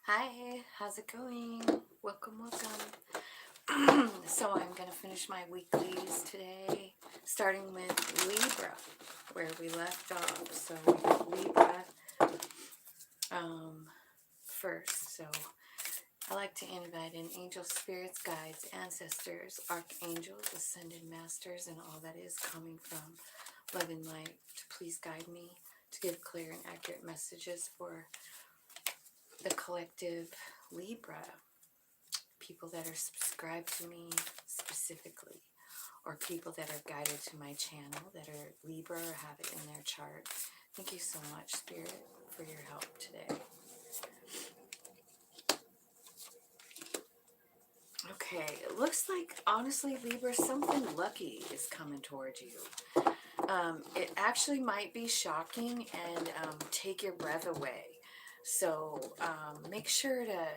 Hi, how's it going? Welcome, welcome. So I'm going to finish my weeklies today, starting with Libra, where we left off. So we got Libra first. So I like to invite in angels, spirits, guides, ancestors, archangels, ascended masters, and all that is coming from love and light to please guide me to give clear and accurate messages for the collective Libra. People that are subscribed to me specifically, or people that are guided to my channel that are Libra or have it in their chart. Thank you so much, Spirit, for your help today. Okay, it looks like, honestly, Libra, something lucky is coming towards you. It actually might be shocking and take your breath away. So make sure to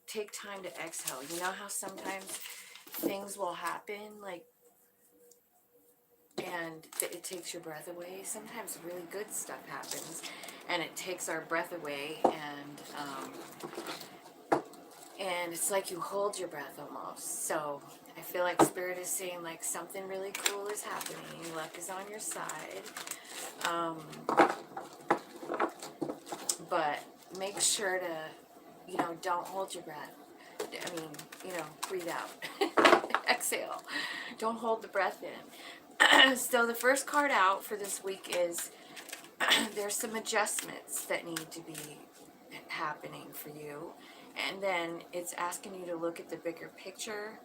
take time to exhale. You know how sometimes things will happen, like, and it takes your breath away. Sometimes really good stuff happens and it takes our breath away, and it's like you hold your breath almost. So I feel like Spirit is saying, like, something really cool is happening, luck is on your side, but make sure to, don't hold your breath. I mean, breathe out. Exhale. Don't hold the breath in. So the first card out for this week is there's some adjustments that need to be happening for you. And then it's asking you to look at the bigger picture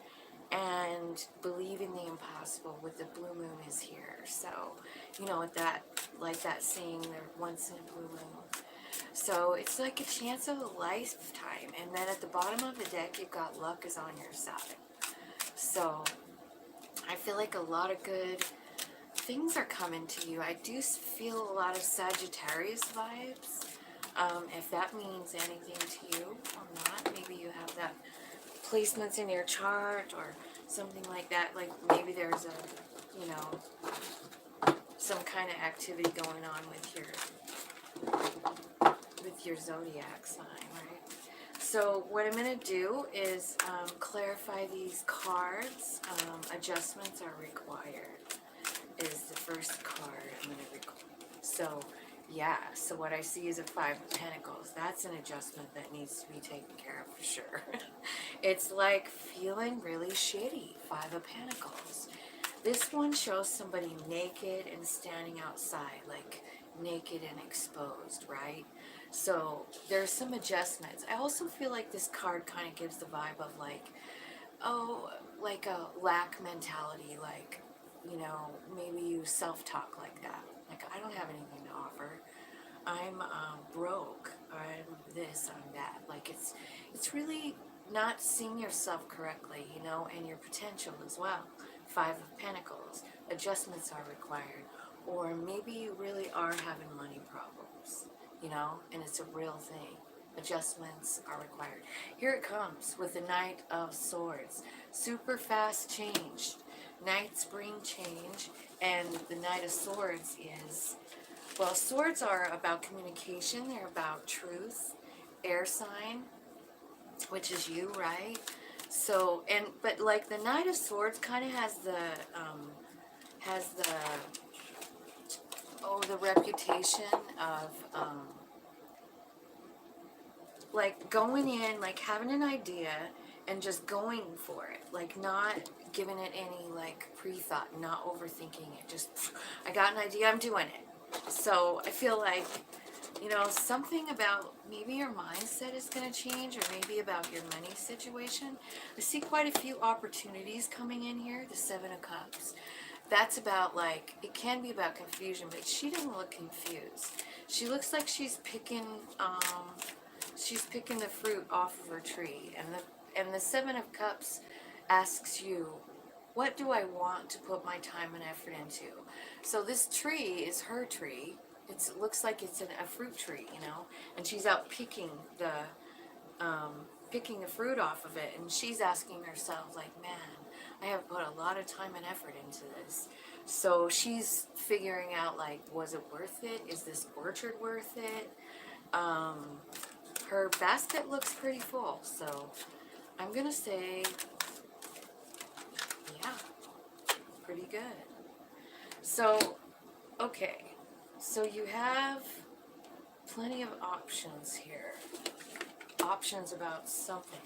and believe in the impossible with the blue moon is here. So, with that, like that saying, there once in a blue moon. So it's like a chance of a lifetime. And then at the bottom of the deck, you've got luck is on your side. So I feel like a lot of good things are coming to you. I do feel a lot of Sagittarius vibes. If that means anything to you or not, maybe you have that placements in your chart or something like that. Like maybe there's some kind of activity going on with your zodiac sign, right? So what I'm going to do is clarify these cards. Adjustments are required is the first card I'm going to record. So, yeah, so what I see is a Five of Pentacles. That's an adjustment that needs to be taken care of for sure. It's like feeling really shitty, Five of Pentacles. This one shows somebody naked and standing outside, like naked and exposed, right? So there's some adjustments. I also feel like this card kind of gives the vibe of like, oh, like a lack mentality, like, maybe you self-talk like that. Like, I don't have anything to offer. I'm broke. I'm this, I'm that. Like, it's really not seeing yourself correctly, and your potential as well. Five of Pentacles. Adjustments are required. Or maybe you really are having money problems, and it's a real thing. Adjustments are required. Here it comes with the Knight of Swords. Super fast change. Night spring change. And the Knight of Swords is, well, swords are about communication. They're about truth. Air sign, which is you, right? So, but like the Knight of Swords kind of has the the reputation of, like going in, like having an idea and just going for it, like not giving it any like pre-thought, not overthinking it. Just, I got an idea, I'm doing it. So I feel like, something about maybe your mindset is going to change, or maybe about your money situation. I see quite a few opportunities coming in here. The Seven of Cups. That's about, like, it can be about confusion, but she doesn't look confused. She looks like she's picking the fruit off of her tree. And the Seven of Cups asks you, what do I want to put my time and effort into? So this tree is her tree. It looks like it's a fruit tree, and she's out picking the fruit off of it, and she's asking herself, like, man, I have put a lot of time and effort into this. So she's figuring out, like, was it worth it? Is this orchard worth it? her basket looks pretty full, so I'm gonna say, yeah, pretty good. So, okay, so you have plenty of options here. Options about something.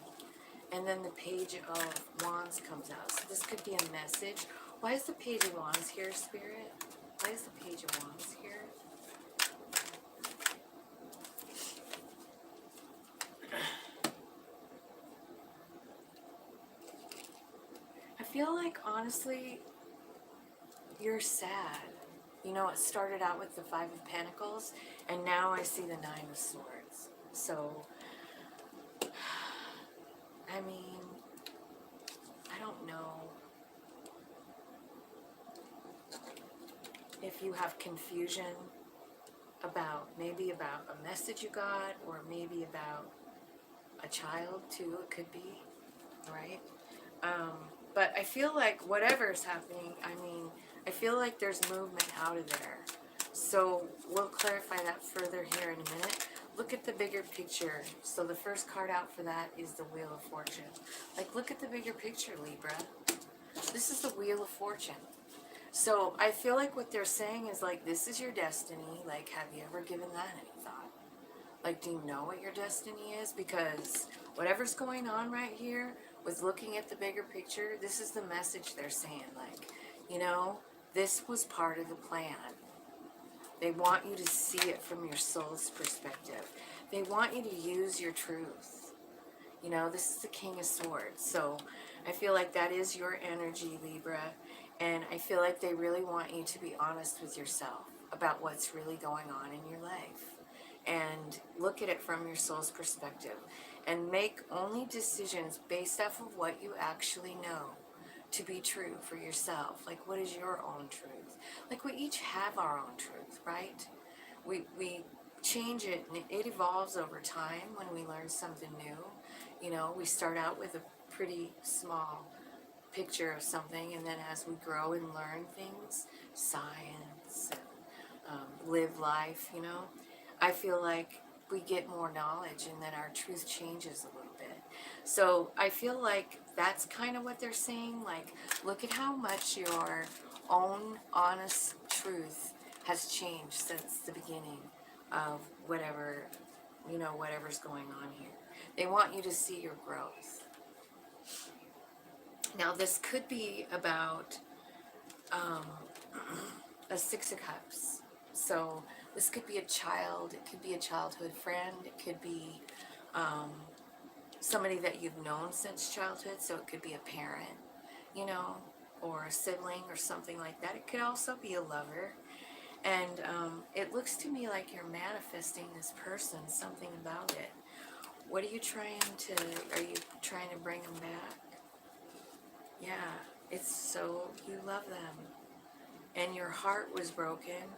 And then the Page of Wands comes out. So this could be a message. Why is the Page of Wands here, Spirit? Why is the Page of Wands here? I feel like, honestly, you're sad. You know, it started out with the Five of Pentacles, and now I see the Nine of Swords. So, I mean, I don't know if you have confusion about, maybe about a message you got, or maybe about a child too, it could be, right? But I feel like whatever's happening, I mean, I feel like there's movement out of there. So we'll clarify that further here in a minute. Look at the bigger picture. So the first card out for that is the Wheel of Fortune. Like, look at the bigger picture, Libra. This is the Wheel of Fortune. So I feel like what they're saying is, like, this is your destiny. Like, have you ever given that any thought? Like, do you know what your destiny is? Because whatever's going on right here with looking at the bigger picture, this is the message they're saying. Like, you know, this was part of the plan. They want you to see it from your soul's perspective. They want you to use your truth. You know, this is the King of Swords. So I feel like that is your energy, Libra. And I feel like they really want you to be honest with yourself about what's really going on in your life. And look at it from your soul's perspective. And make only decisions based off of what you actually know to be true for yourself. Like, what is your own truth? Like, we each have our own truth, right? We change it, and it evolves over time when we learn something new. You know, we start out with a pretty small picture of something, and then as we grow and learn things, science, and live life, you know, I feel like we get more knowledge, and then our truth changes a little bit. So I feel like that's kind of what they're saying. Like, look at how much your own honest truth has changed since the beginning of whatever, you know, whatever's going on here. They want you to see your growth. Now, this could be about a Six of Cups. So this could be a child, it could be a childhood friend, it could be somebody that you've known since childhood, so it could be a parent, you know, or a sibling or something like that. It could also be a lover. And it looks to me like you're manifesting this person, something about it. What are you trying to bring them back? Yeah, it's so, you love them. And your heart was broken,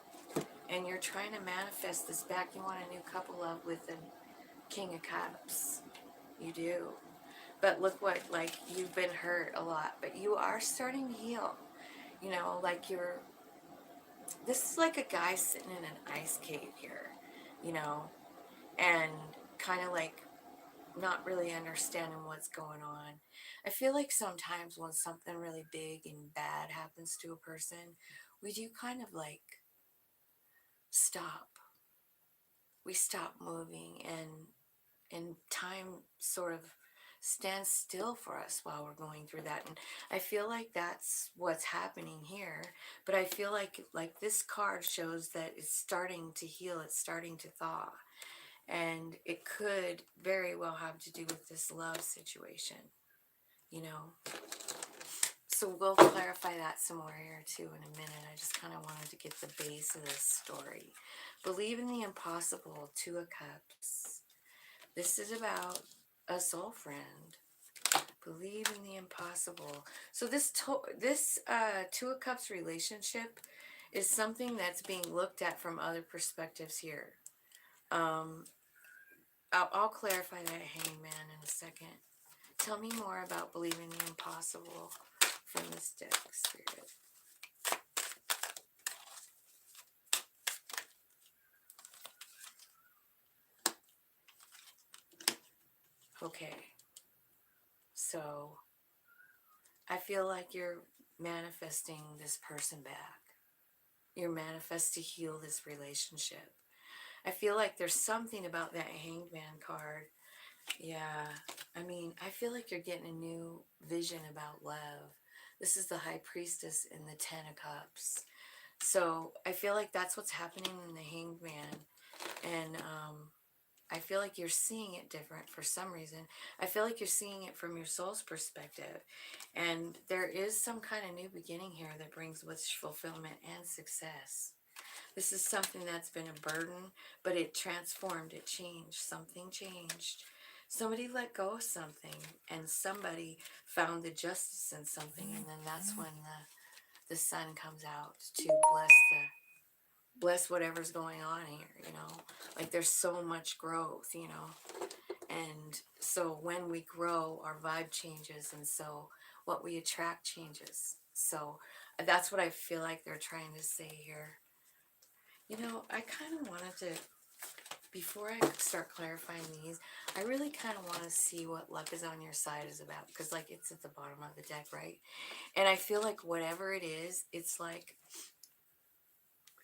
and you're trying to manifest this back. You want a new couple up with the King of Cups. You do. But look what, like, you've been hurt a lot, but you are starting to heal. You know, like this is like a guy sitting in an ice cave here, you know, and kind of like not really understanding what's going on. I feel like sometimes when something really big and bad happens to a person, we do kind of like stop. We stop moving, and time sort of stands still for us while we're going through that. And I feel like that's what's happening here. But I feel like this card shows that it's starting to heal, it's starting to thaw. And it could very well have to do with this love situation, you know. So we'll clarify that some more here too in a minute. I just kind of wanted to get the base of this story. Believe in the impossible, Two of Cups. This is about a soul friend. Believe in the impossible. So this Two of Cups relationship is something that's being looked at from other perspectives here. I'll clarify that Hangman in a second. Tell me more about believing the impossible from this deck, Spirit. Okay, so I feel like you're manifesting this person back. You're manifest to heal this relationship. I feel like there's something about that Hangman card. Yeah, I mean, I feel like you're getting a new vision about love. This is the High Priestess in the Ten of Cups. So I feel like that's what's happening in the Hanged Man. And I feel like you're seeing it different for some reason. I feel like you're seeing it from your soul's perspective. And there is some kind of new beginning here that brings wish fulfillment and success. This is something that's been a burden, but it transformed, it changed, something changed. Somebody let go of something, and somebody found the justice in something, and then that's when the sun comes out to bless whatever's going on here, you know. Like there's so much growth, you know. And so when we grow, our vibe changes, and so what we attract changes. So that's what I feel like they're trying to say here. You know, I kind of wanted to, before I start clarifying these, I really kind of want to see what luck is on your side is about, because like it's at the bottom of the deck, right? And I feel like whatever it is, it's like,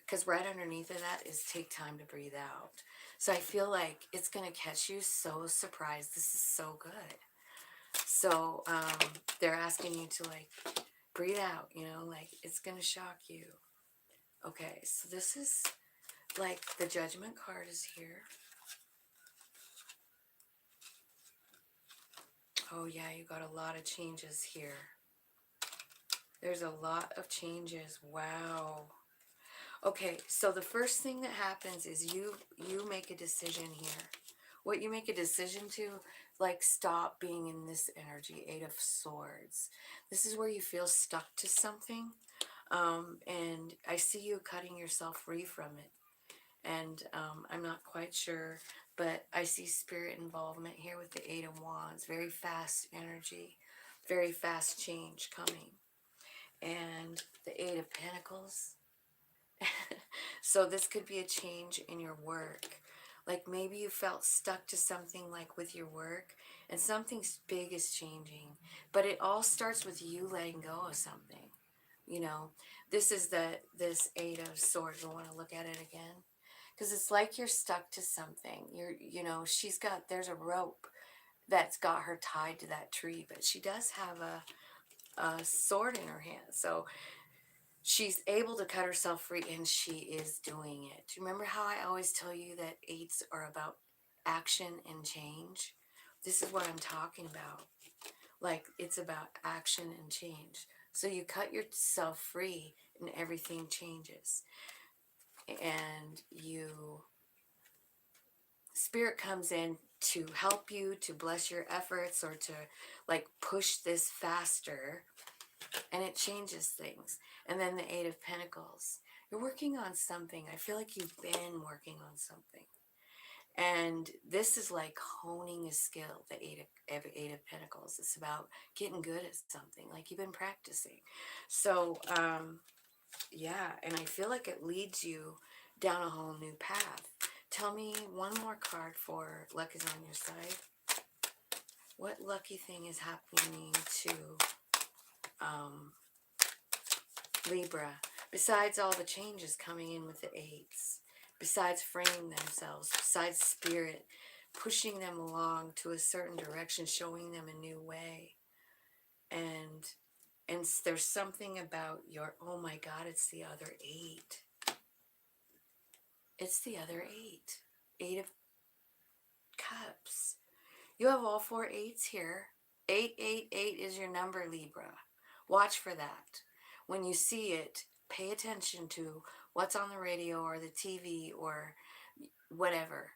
because right underneath of that is take time to breathe out. So I feel like it's going to catch you so surprised. This is so good. So they're asking you to like breathe out, you know, like it's going to shock you. Okay, so this is like the Judgment card is here. Oh yeah, you got a lot of changes here. There's a lot of changes. Wow. Okay, so the first thing that happens is you make a decision here. What you make a decision to, like, stop being in this energy, Eight of Swords. This is where you feel stuck to something. And I see you cutting yourself free from it. And I'm not quite sure, but I see spirit involvement here with the Eight of Wands. Very fast energy, very fast change coming. And the Eight of Pentacles. So this could be a change in your work. Like maybe you felt stuck to something like with your work, and something big is changing. But it all starts with you letting go of something. You know, this is this Eight of Swords. I want to look at it again. Because it's like you're stuck to something. You know, there's a rope that's got her tied to that tree, but she does have a sword in her hand. So she's able to cut herself free, and she is doing it. Do you remember how I always tell you that eights are about action and change? This is what I'm talking about. Like, it's about action and change. So you cut yourself free and everything changes. And Spirit comes in to help you, to bless your efforts, or to like push this faster, and it changes things. And then the Eight of Pentacles. You're working on something. I feel like you've been working on something. And this is like honing a skill, the Eight of Pentacles. It's about getting good at something, like you've been practicing. So, yeah, and I feel like it leads you down a whole new path. Tell me one more card for luck is on your side. What lucky thing is happening to Libra, besides all the changes coming in with the eights, besides freeing themselves, besides spirit pushing them along to a certain direction, showing them a new way. And there's something about your, oh my God, it's the other eight. It's the other eight. Eight of Cups. You have all four eights here. 888 is your number, Libra. Watch for that. When you see it, pay attention to what's on the radio or the TV or whatever,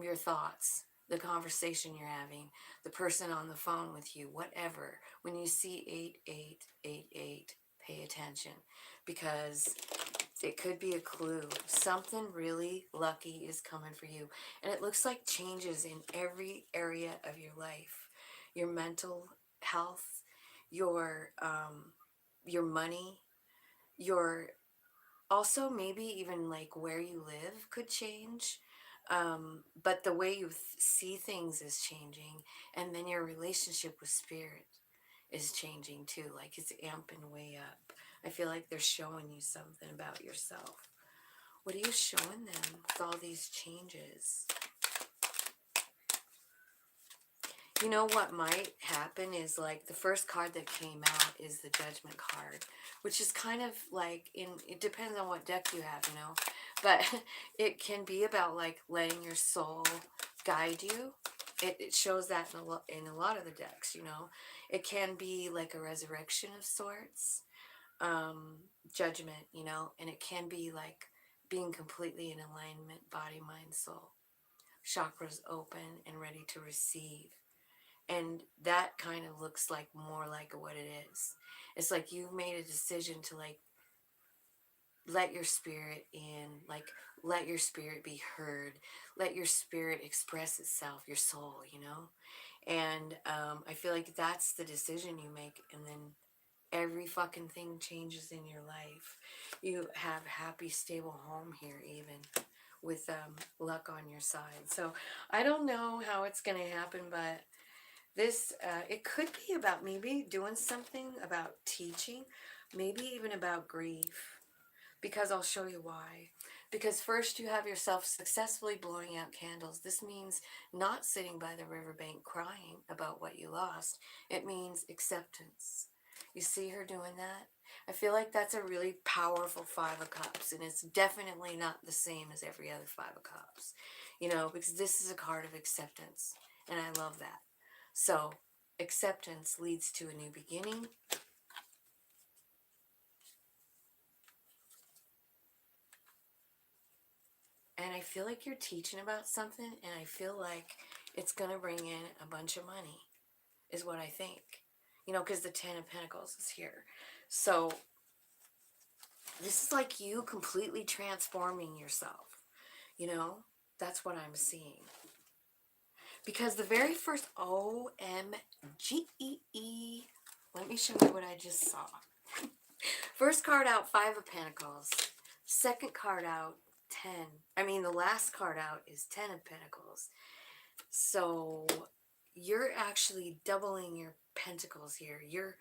your thoughts, the conversation you're having, the person on the phone with you, whatever. When you see 8888, pay attention, because it could be a clue. Something really lucky is coming for you. And it looks like changes in every area of your life. Your mental health, your money, your also maybe even like where you live could change. But the way you see things is changing, and then your relationship with spirit is changing too. Like it's amping way up. I feel like they're showing you something about yourself. What are you showing them with all these changes? You know what might happen is like the first card that came out is the Judgment card, which is kind of like it depends on what deck you have, you know, but it can be about like letting your soul guide you. It shows that in a lot of the decks, you know. It can be like a resurrection of sorts, judgment, you know, and it can be like being completely in alignment, body, mind, soul, chakras open and ready to receive. And that kind of looks like more like what it is. It's like you've made a decision to like let your spirit in, like let your spirit be heard, let your spirit express itself, your soul, you know. And I feel like that's the decision you make, and then every fucking thing changes in your life. You have happy, stable home here, even with luck on your side. So I don't know how it's gonna happen, but this, it could be about maybe doing something about teaching, maybe even about grief, because I'll show you why. Because first you have yourself successfully blowing out candles. This means not sitting by the riverbank crying about what you lost. It means acceptance. You see her doing that? I feel like that's a really powerful Five of Cups, and it's definitely not the same as every other Five of Cups, you know, because this is a card of acceptance, and I love that. So, acceptance leads to a new beginning. And I feel like you're teaching about something, and I feel like it's going to bring in a bunch of money, is what I think. You know, because the Ten of Pentacles is here. So, this is like you completely transforming yourself. You know, that's what I'm seeing. Because the very first OMGEE, let me show you what I just saw. First card out, Five of Pentacles. Second card out, 10. I mean, the last card out is 10 of Pentacles. So you're actually doubling your pentacles here. You're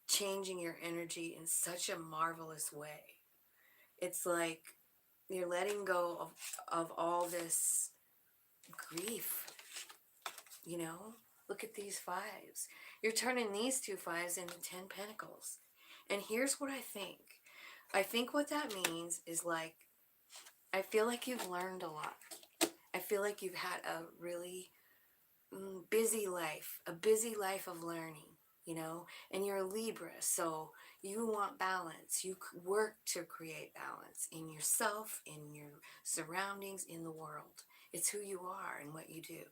changing your energy in such a marvelous way. It's like you're letting go of all this grief, you know? Look at these fives. You're turning these two fives into 10 pentacles. And here's what I think. I think what that means is like, I feel like you've learned a lot. I feel like you've had a really busy life, a busy life of learning, you know, and you're a Libra, so you want balance. You work to create balance in yourself, in your surroundings, in the world. It's who you are and what you do.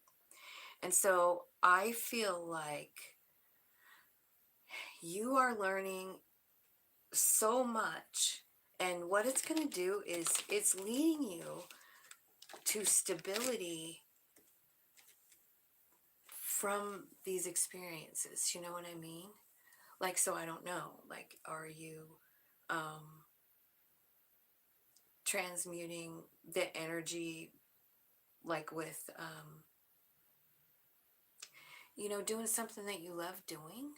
And so I feel like you are learning so much, and what it's going to do is it's leading you to stability from these experiences. You know what I mean? Like, so I don't know, like, are you transmuting the energy, like with you know, doing something that you love doing?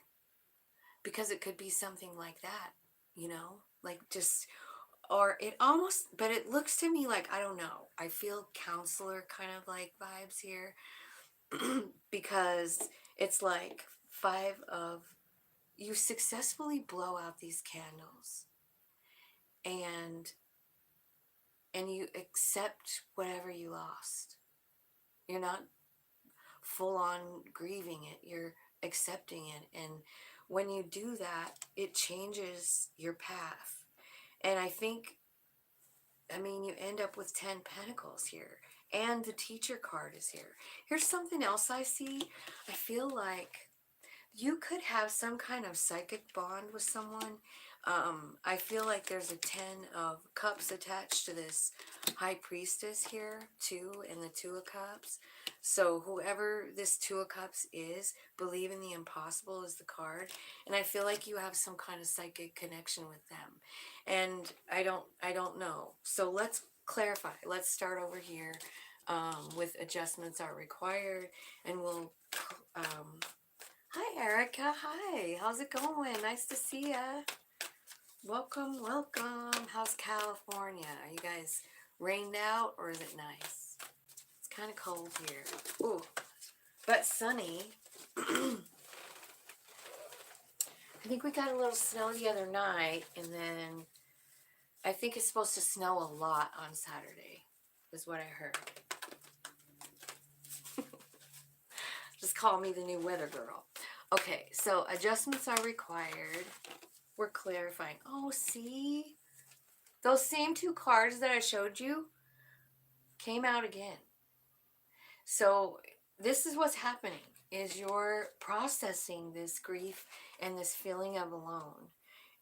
Because it could be something like that, you know, like just, or it almost, but it looks to me like, I don't know, I feel counselor kind of like vibes here. Because it's like five of, you successfully blow out these candles, and you accept whatever you lost. You're not full on grieving it, you're accepting it. And when you do that, it changes your path. And I think, I mean, you end up with 10 pentacles here, and the teacher card is here. Here's something else I see. I feel like you could have some kind of psychic bond with someone. I feel like there's a 10 of cups attached to this high priestess here too, and the 2 of cups. So whoever this 2 of cups is, believe in the impossible is the card. And I feel like you have some kind of psychic connection with them. And I don't know. So let's clarify. Let's start over here. with adjustments are required, and we'll, hi Erica, hi, how's it going? Nice to see ya. Welcome, welcome. How's California? Are you guys rained out or is it nice? It's kind of cold here. Ooh, but sunny. I think we got a little snow the other night, and then I think it's supposed to snow a lot on Saturday, is what I heard. Just call me the new weather girl. Okay, so adjustments are required. We're clarifying. Oh, see? Those same two cards that I showed you came out again. So this is what's happening, is you're processing this grief and this feeling of alone.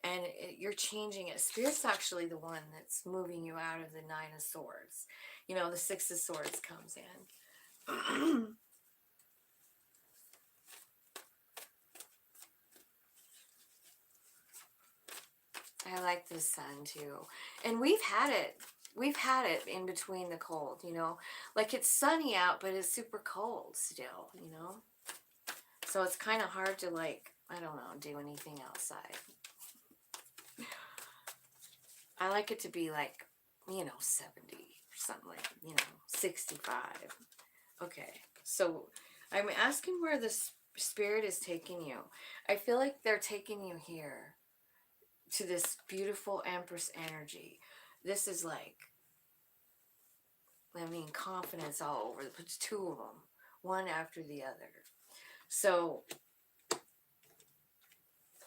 And you're changing it. Spirit's actually the one that's moving you out of the Nine of Swords. You know, the Six of Swords comes in. I like the sun too. And we've had it. We've had it in between the cold, you know. Like it's sunny out, but it's super cold still, you know. So it's kind of hard to, like, I don't know, do anything outside. I like it to be like, you know, 70 or something, like, you know, 65. Okay, so I'm asking where the spirit is taking you. I feel like they're taking you here to this beautiful Empress energy. This is like, I mean, confidence all over. It's two of them, one after the other. So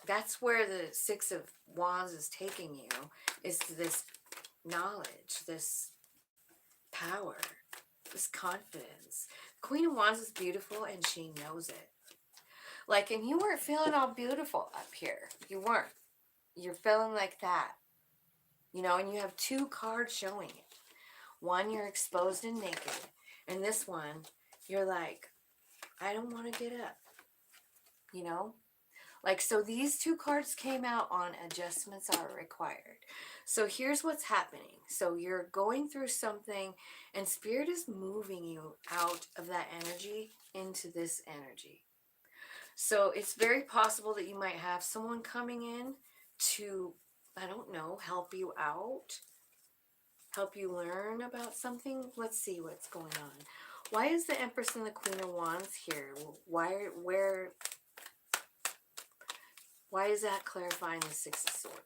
that's where the Six of Wands is taking you, is to this knowledge, this power, this confidence. Queen of Wands is beautiful and she knows it. Like, and you weren't feeling all beautiful up here. You weren't. You're feeling like that. You know, and you have two cards showing it. One, you're exposed and naked. And this one, you're like, I don't want to get up. You know? Like, so these two cards came out on adjustments are required. So here's what's happening. So you're going through something and Spirit is moving you out of that energy into this energy. So it's very possible that you might have someone coming in to, I don't know, help you out, help you learn about something. Let's see what's going on. Why is the Empress and the Queen of Wands here? Why is that clarifying the Six of Swords?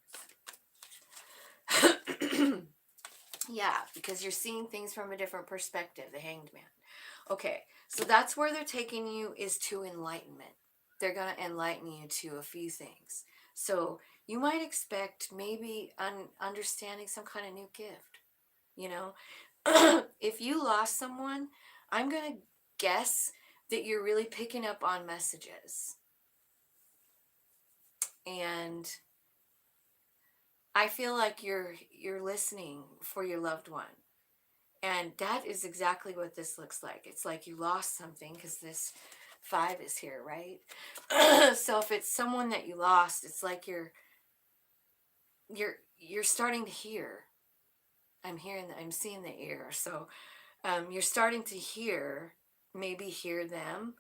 Yeah, because you're seeing things from a different perspective, the Hanged Man. Okay, so that's where they're taking you, is to enlightenment. They're going to enlighten you to a few things. So you might expect maybe understanding some kind of new gift. You know, if you lost someone, I'm going to guess that you're really picking up on messages. And I feel like you're listening for your loved one. And that is exactly what this looks like. It's like you lost something, because this 5 is here, right? So if it's someone that you lost, it's like you're starting to hear. I'm seeing the ear. So you're starting to hear, maybe hear them,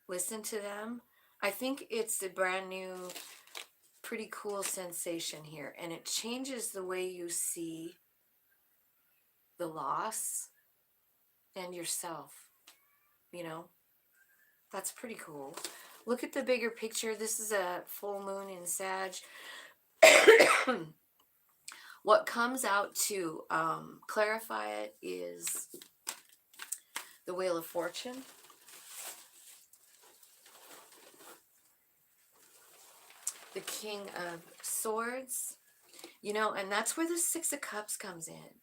listen to them. I think it's a brand new, pretty cool sensation here, and it changes the way you see the loss and yourself. You know, that's pretty cool. Look at the bigger picture. This is a full moon in Sag. What comes out to clarify it is the Wheel of Fortune. The King of Swords. You know, and that's where the Six of Cups comes in.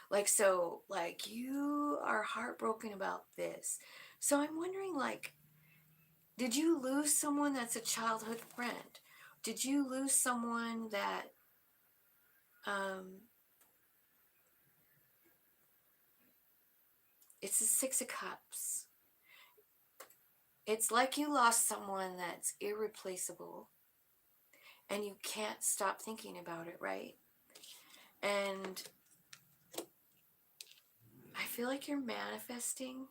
Like, so, like, you are heartbroken about this. So I'm wondering, like, did you lose someone that's a childhood friend? Did you lose someone that, it's the Six of Cups. It's like you lost someone that's irreplaceable and you can't stop thinking about it, right? And I I feel like you're manifesting.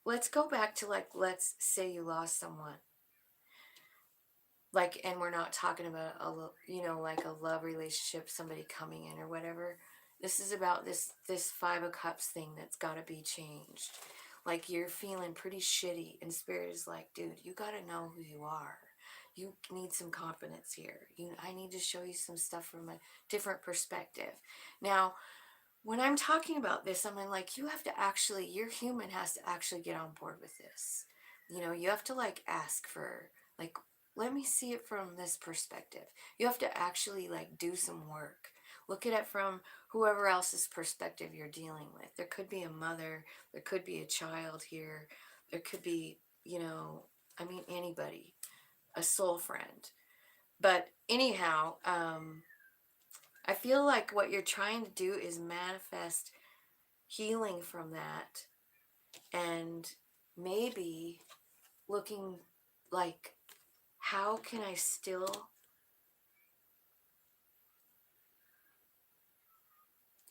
Let's go back to, like, let's say you lost someone. Like, and we're not talking about like a love relationship, somebody coming in or whatever. This is about this Five of Cups thing that's got to be changed. Like, you're feeling pretty shitty, and Spirit is like, dude, you got to know who you are. You need some confidence here. I need to show you some stuff from a different perspective. Now, when I'm talking about this, I'm like, you have to actually, your human has to actually get on board with this. You have to, like, ask for, like, let me see it from this perspective. You have to actually, like, do some work. Look at it from whoever else's perspective you're dealing with. There could be a mother, there could be a child here, there could be, anybody, a soul friend. But anyhow, I feel like what you're trying to do is manifest healing from that, and maybe looking like, how can I still,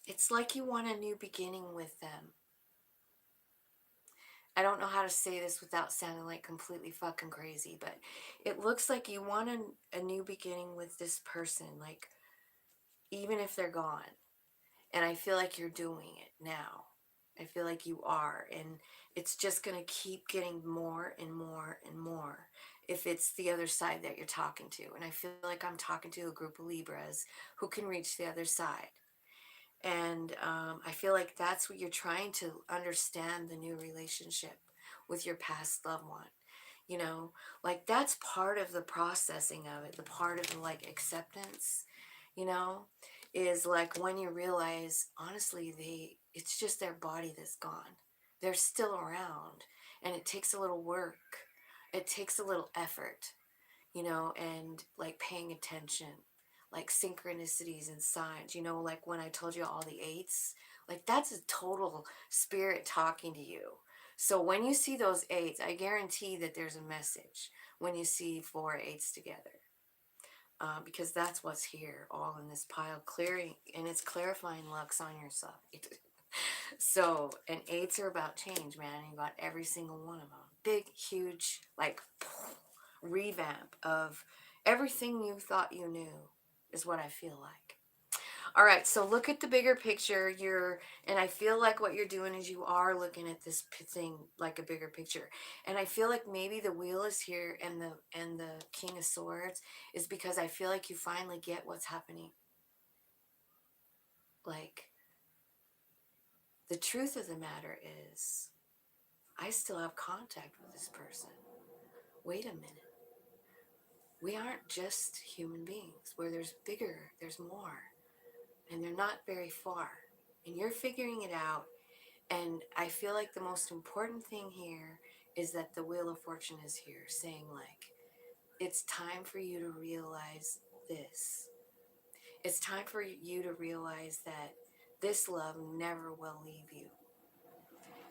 it's like you want a new beginning with them. I don't know how to say this without sounding like completely fucking crazy, but it looks like you want a new beginning with this person, like, even if they're gone. And I feel like you're doing it now. I feel like you are. And it's just going to keep getting more and more and more if it's the other side that you're talking to. And I feel like I'm talking to a group of Libras who can reach the other side. And I feel like that's what you're trying to understand, the new relationship with your past loved one. Like, that's part of the processing of it, the part of the, like, acceptance, is like when you realize, honestly, it's just their body that's gone. They're still around, and it takes a little work. It takes a little effort, and, like, paying attention, like synchronicities and signs, like when I told you all the eights, like, that's a total spirit talking to you. So when you see those eights, I guarantee that there's a message when you see 4 eights together. Because that's what's here, all in this pile, clearing, and it's clarifying Lux on your side. So, and eights are about change, man. You got every single one of them. Big, huge, like, revamp of everything you thought you knew is what I feel like. All right, so look at the bigger picture. And I feel like what you're doing is you are looking at this thing like a bigger picture. And I feel like maybe the wheel is here, and the King of Swords is because I feel like you finally get what's happening. Like, the truth of the matter is, I still have contact with this person. Wait a minute. We aren't just human beings. Where there's bigger, there's more. And they're not very far. And you're figuring it out. And I feel like the most important thing here is that the Wheel of Fortune is here, saying, like, it's time for you to realize this. It's time for you to realize that this love never will leave you.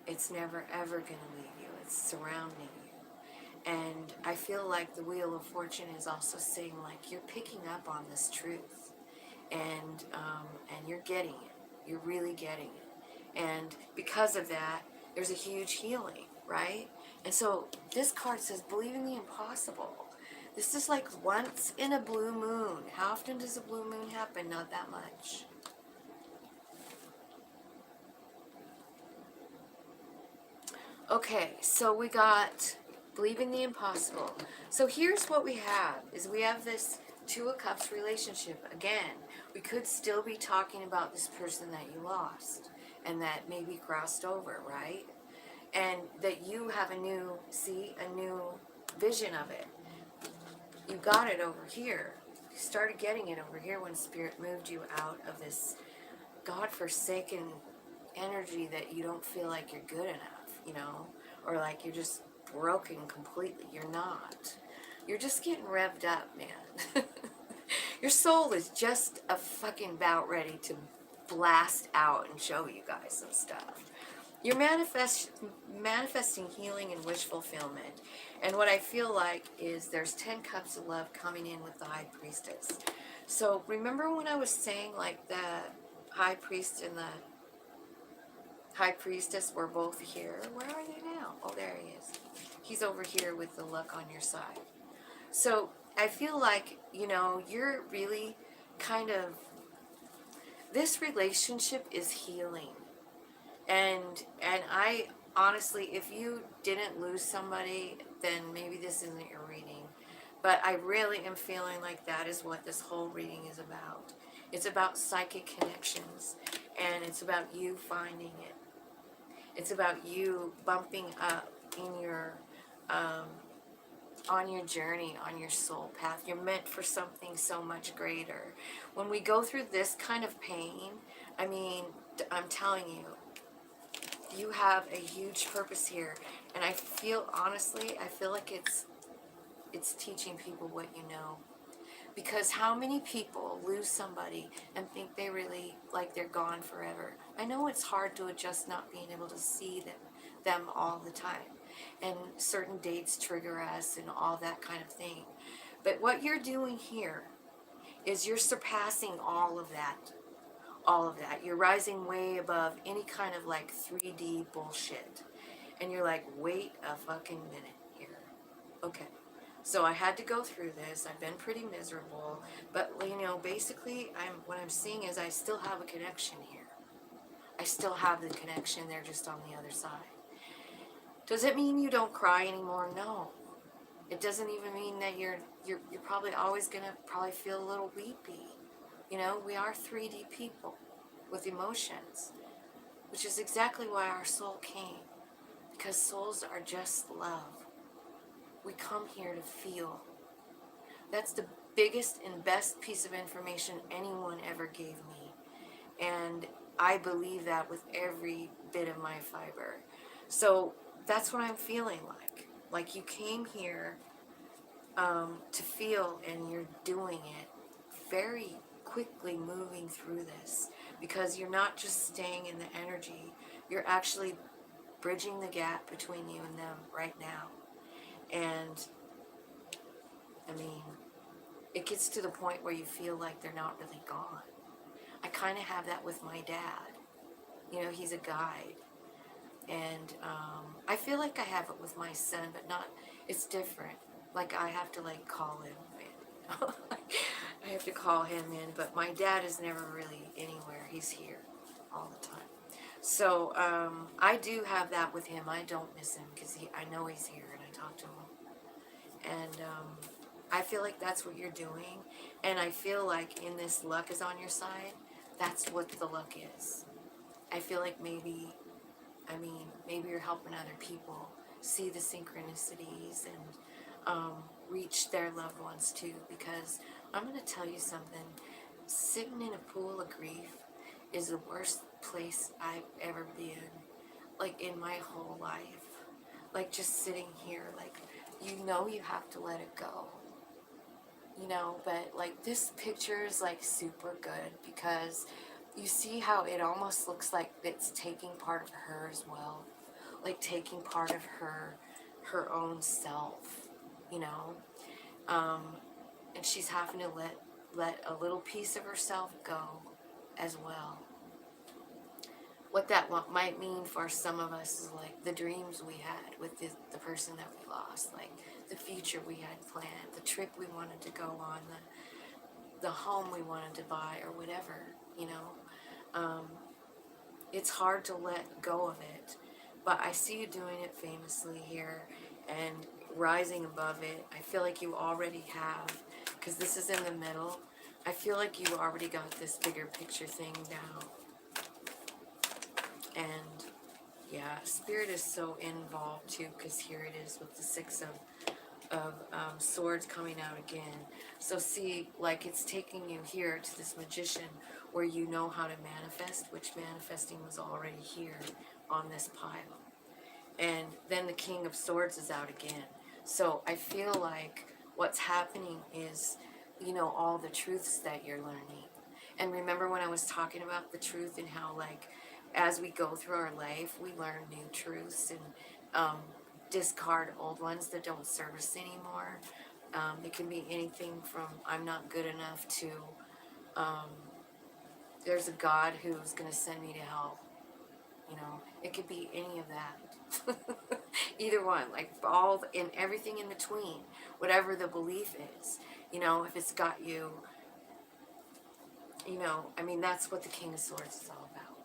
It's never, ever going to leave you. It's surrounding you. And I feel like the Wheel of Fortune is also saying, like, you're picking up on this truth. And you're getting it. You're really getting it. And because of that, there's a huge healing, right? And so this card says, believe in the impossible. This is like once in a blue moon. How often does a blue moon happen? Not that much. Okay, so we got believe in the impossible. So here's what we have, is we have this Two of Cups relationship. Again, we could still be talking about this person that you lost and that maybe crossed over, right? And that you have a new vision of it. You got it over here. You started getting it over here when Spirit moved you out of this godforsaken energy that you don't feel like you're good enough, or like you're just broken completely. You're not. You're just getting revved up, man. Your soul is just a fucking about ready to blast out and show you guys some stuff. You're manifesting healing and wish fulfillment. And what I feel like is there's 10 cups of love coming in with the High Priestess. So remember when I was saying like the high priest and the high priestess were both here? Where are they now? Oh, there he is. He's over here with the luck on your side. So I feel like, you know, you're really kind of, this relationship is healing. And I honestly, if you didn't lose somebody, then maybe this isn't your reading. But I really am feeling like that is what this whole reading is about. It's about psychic connections, and it's about you finding it. It's about you bumping up in your, on your journey, on your soul path. You're meant for something so much greater. When we go through this kind of pain, I mean, I'm telling you, you have a huge purpose here. And I feel, honestly, I feel like it's teaching people what you know. Because how many people lose somebody and think they really, like they're gone forever? I know it's hard to adjust not being able to see them all the time. And certain dates trigger us and all that kind of thing. But what you're doing here is you're surpassing all of that. All of that. You're rising way above any kind of like 3D bullshit. And you're like, wait a fucking minute here. Okay. So I had to go through this. I've been pretty miserable. But, you know, basically, what I'm seeing is I still have a connection here. I still have the connection. They're just on the other side. Does it mean you don't cry anymore? No. It doesn't even mean that you're probably always going to probably feel a little weepy. You know, we are 3D people with emotions, which is exactly why our soul came. Because souls are just love. We come here to feel. That's the biggest and best piece of information anyone ever gave me. And I believe that with every bit of my fiber. So that's what I'm feeling like. Like you came here to feel, and you're doing it very quickly, moving through this. Because you're not just staying in the energy. You're actually bridging the gap between you and them right now. And I mean, it gets to the point where you feel like they're not really gone. I kind of have that with my dad. You know, he's a guide. And I feel like I have it with my son, but not, it's different. Like I have to like call him in. I have to call him in, but my dad is never really anywhere. He's here all the time. So I do have that with him. I don't miss him because I know he's here and I talk to him. And I feel like that's what you're doing. And I feel like in this luck is on your side, that's what the luck is. I feel like maybe you're helping other people see the synchronicities and reach their loved ones too. Because I'm going to tell you something. Sitting in a pool of grief is the worst place I've ever been. Like in my whole life. Like just sitting here, like you know you have to let it go. You know, but like this picture is like super good because you see how it almost looks like it's taking part of her as well. Like taking part of her own self, you know. And she's having to let a little piece of herself go as well. What that might mean for some of us is like the dreams we had with the person that we lost, like the future we had planned, the trip we wanted to go on, the home we wanted to buy, or whatever, you know. It's hard to let go of it, but I see you doing it famously here and rising above it. I feel like you already have, because this is in the middle. I feel like you already got this bigger picture thing down. And yeah, Spirit is so involved too, because here it is with the Six of Swords coming out again. So see, like it's taking you here to this Magician where you know how to manifest, which manifesting was already here on this pile. And then the King of Swords is out again. So I feel like what's happening is, you know, all the truths that you're learning. And remember when I was talking about the truth and how like as we go through our life, we learn new truths and discard old ones that don't serve us anymore. It can be anything from I'm not good enough to um, there's a God who's going to send me to hell. You know, it could be any of that. Either one, like all in everything in between, whatever the belief is. You know, if it's got you, you know, I mean, that's what the King of Swords is all about.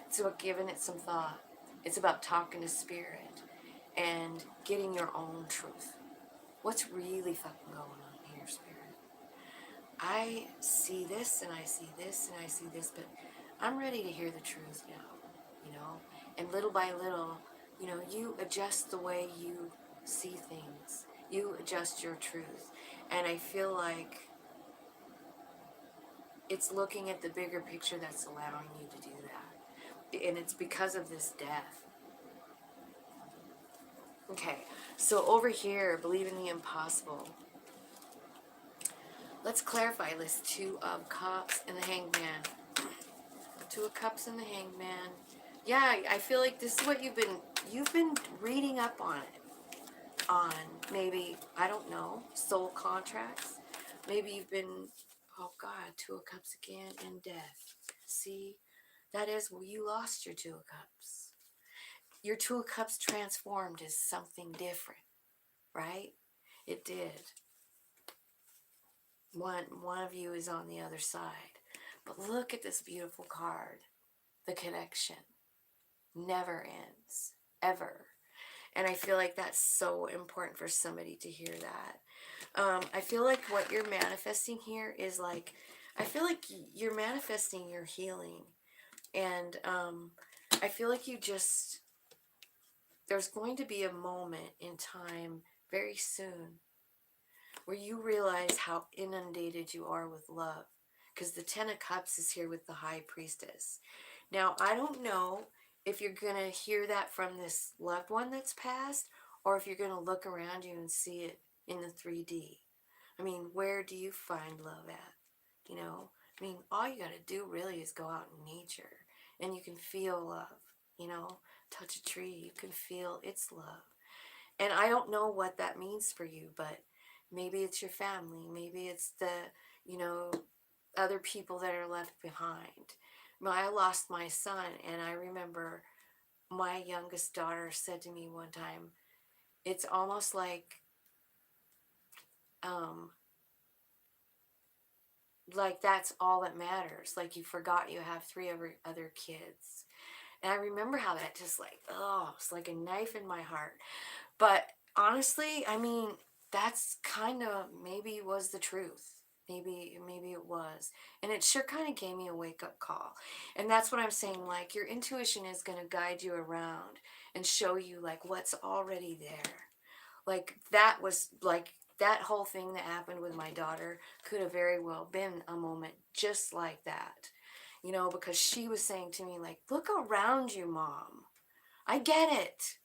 It's about giving it some thought. It's about talking to spirit and getting your own truth. What's really fucking going on here, spirit? I see this and I see this and I see this, but I'm ready to hear the truth now, you know? And little by little, you know, you adjust the way you see things. You adjust your truth. And I feel like it's looking at the bigger picture that's allowing you to do that. And it's because of this death. Okay, so over here, believe in the impossible. Let's clarify this. 2 of Cups and the Hangman. 2 of Cups and the Hangman. Yeah, I feel like this is what you've been reading up on it. On maybe, I don't know, soul contracts. Maybe you've been, oh God, 2 of Cups again and death. See, that is, well, you lost your 2 of Cups. Your 2 of Cups transformed as something different, right? It did. One of you is on the other side. But look at this beautiful card. The connection never ends, ever. And I feel like that's so important for somebody to hear that. I feel like what you're manifesting here is like, I feel like you're manifesting your healing. And I feel like there's going to be a moment in time very soon where you realize how inundated you are with love. Because the 10 of Cups is here with the High Priestess. Now, I don't know if you're going to hear that from this loved one that's passed, or if you're going to look around you and see it in the 3D. I mean, where do you find love at? You know, I mean, all you got to do really is go out in nature, and you can feel love. You know, touch a tree, you can feel its love. And I don't know what that means for you, but maybe it's your family. Maybe it's the, you know, other people that are left behind. I lost my son, and I remember my youngest daughter said to me one time, it's almost um, like that's all that matters. Like you forgot you have 3 other kids. And I remember how that just like, oh, it's like a knife in my heart. But honestly, I mean, that's kind of maybe was the truth. Maybe it was. And it sure kind of gave me a wake-up call. And that's what I'm saying. Like, your intuition is going to guide you around and show you, like, what's already there. Like, that was, like, that whole thing that happened with my daughter could have very well been a moment just like that. You know, because she was saying to me, like, look around you, Mom. I get it.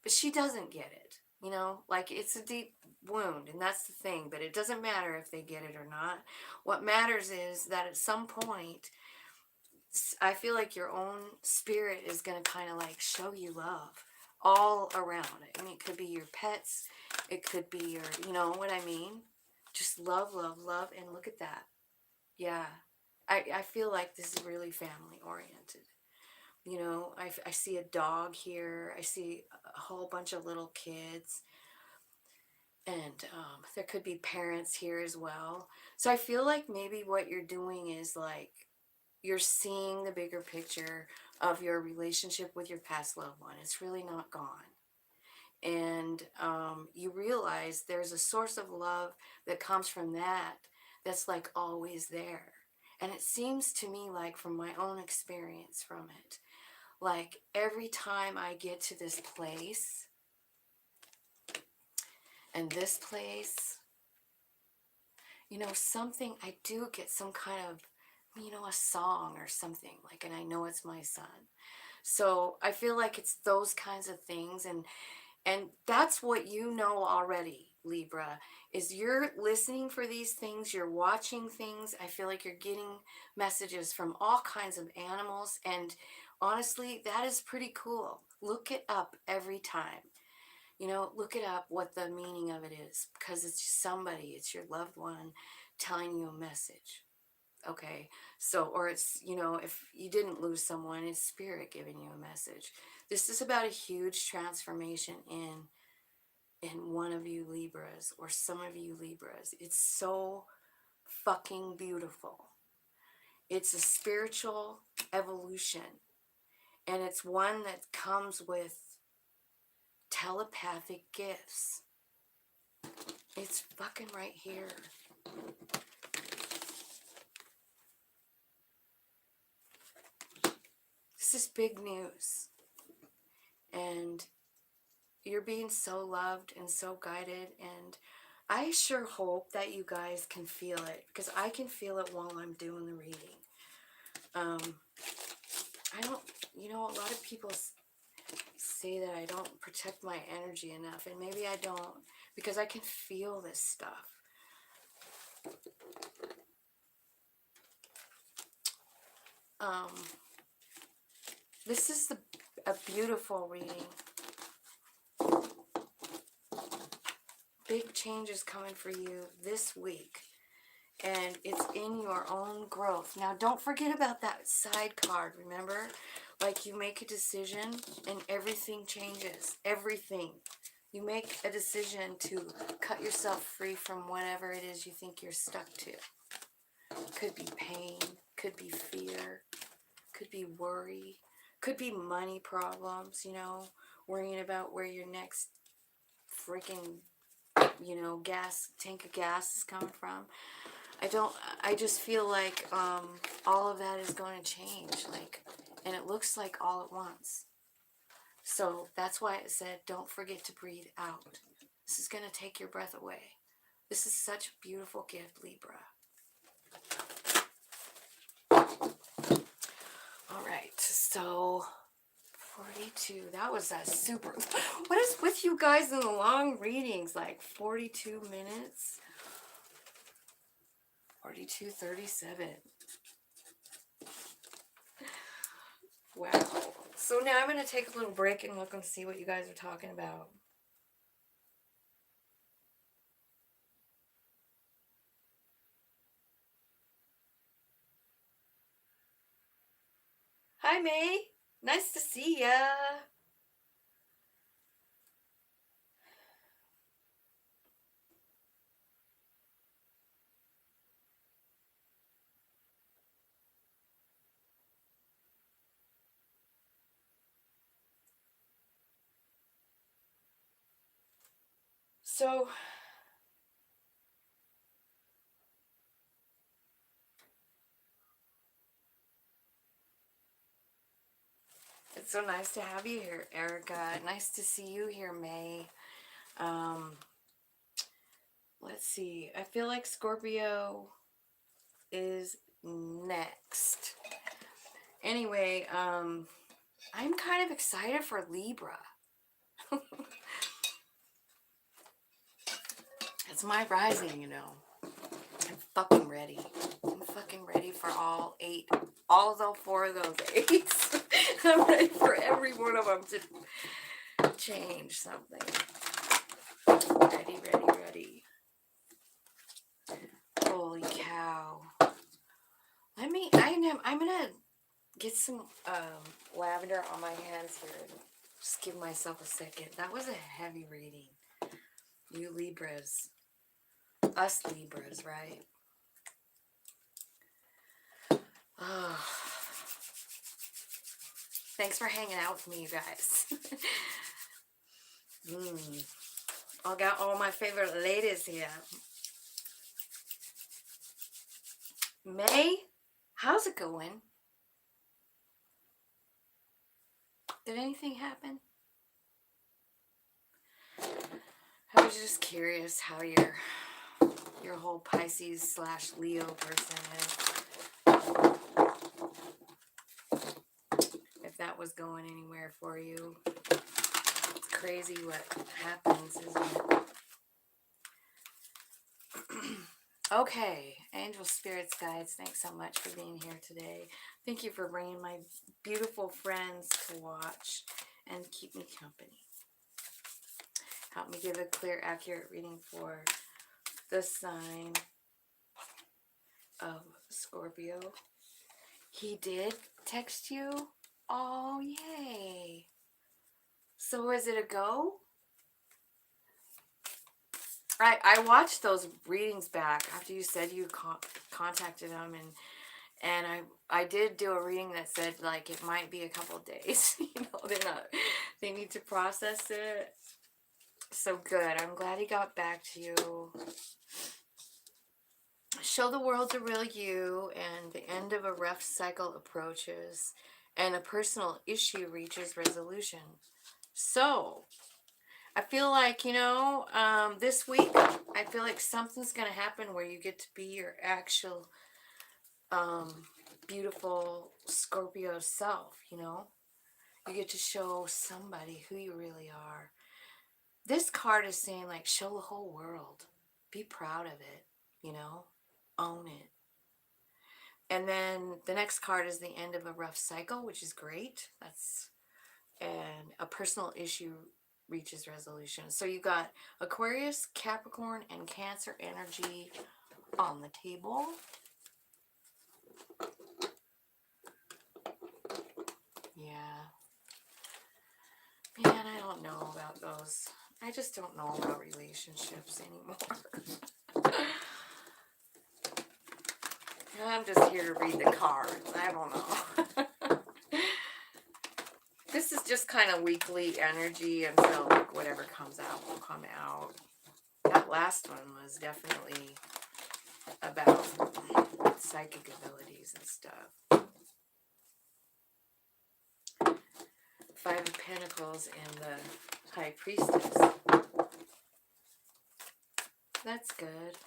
But she doesn't get it, you know, like it's a deep wound, and that's the thing. But it doesn't matter if they get it or not. What matters is that at some point, I feel like your own spirit is going to kind of like show you love all around it. I mean, it could be your pets, it could be your, you know what I mean? Just love, love, love, and look at that. Yeah, I feel like this is really family oriented. You know, I see a dog here. I see a whole bunch of little kids. And there could be parents here as well. So I feel like maybe what you're doing is like you're seeing the bigger picture of your relationship with your past loved one. It's really not gone. And you realize there's a source of love that comes from that that's like always there. And it seems to me like from my own experience from it, like every time I get to this place and this place, you know, something, I do get some kind of, you know, a song or something, like, and I know it's my son. So I feel like it's those kinds of things. And that's what you know already, Libra, is you're listening for these things, you're watching things. I feel like you're getting messages from all kinds of animals. And honestly, that is pretty cool. Look it up every time. You know, look it up what the meaning of it is, because it's somebody, it's your loved one telling you a message. Okay, so, or it's, you know, if you didn't lose someone, it's spirit giving you a message. This is about a huge transformation in one of you Libras, or some of you Libras. It's so fucking beautiful. It's a spiritual evolution, and it's one that comes with telepathic gifts. It's fucking right here. This is big news. And you're being so loved and so guided. And I sure hope that you guys can feel it, because I can feel it while I'm doing the reading. I don't, you know, a lot of people say that I don't protect my energy enough, and maybe I don't, because I can feel this stuff. This is a beautiful reading. Big changes coming for you this week, and it's in your own growth. Now, don't forget about that side card, remember? Like, you make a decision and everything changes. Everything. You make a decision to cut yourself free from whatever it is you think you're stuck to. Could be pain, could be fear, could be worry, could be money problems, you know, worrying about where your next freaking, you know, tank of gas is coming from. I just feel like all of that is going to change, like, and it looks like all at once. So that's why it said, don't forget to breathe out. This is going to take your breath away. This is such a beautiful gift, Libra. All right, so 42. That was a super. What is with you guys in the long readings? Like 42 minutes? 42:37. Wow. So now I'm going to take a little break and look and see what you guys are talking about. Hi, May. Nice to see ya. So, it's so nice to have you here, Erica. Nice to see you here, May. Let's see. I feel like Scorpio is next. Anyway, I'm kind of excited for Libra. It's my rising, you know. I'm fucking ready. I'm fucking ready for all the 4 of those 8s. I'm ready for every one of them to change something. Ready. Holy cow. I'm gonna get some lavender on my hands here. Just give myself a second. That was a heavy reading. You Libras. Us Libras, right? Oh. Thanks for hanging out with me, you guys. I got all my favorite ladies here. May, how's it going? Did anything happen? I was just curious how your whole Pisces / Leo person is. If that was going anywhere for you. It's crazy what happens, isn't it? Okay, angel spirits, guides, thanks so much for being here today. Thank you for bringing my beautiful friends to watch and keep me company. Help me give a clear, accurate reading for the sign of Scorpio. He did text you? Oh, yay. So is it a go? I watched those readings back after you said you contacted him, and I did do a reading that said like it might be a couple days. You know, they need to process it. So good. I'm glad he got back to you. Show the world the real you, and the end of a rough cycle approaches, and a personal issue reaches resolution. So I feel like, you know, this week, I feel like something's going to happen where you get to be your actual beautiful Scorpio self, you know. You get to show somebody who you really are. This card is saying, like, show the whole world. Be proud of it, you know. Own it. And then the next card is the end of a rough cycle, which is great. And a personal issue reaches resolution. So you got Aquarius, Capricorn, and Cancer energy on the table. Yeah. Man, I don't know about those. I just don't know about relationships anymore. I'm just here to read the cards. I don't know. This is just kind of weekly energy until like whatever comes out will come out. That last one was definitely about psychic abilities and stuff. Five of Pentacles and the High Priestess. That's good.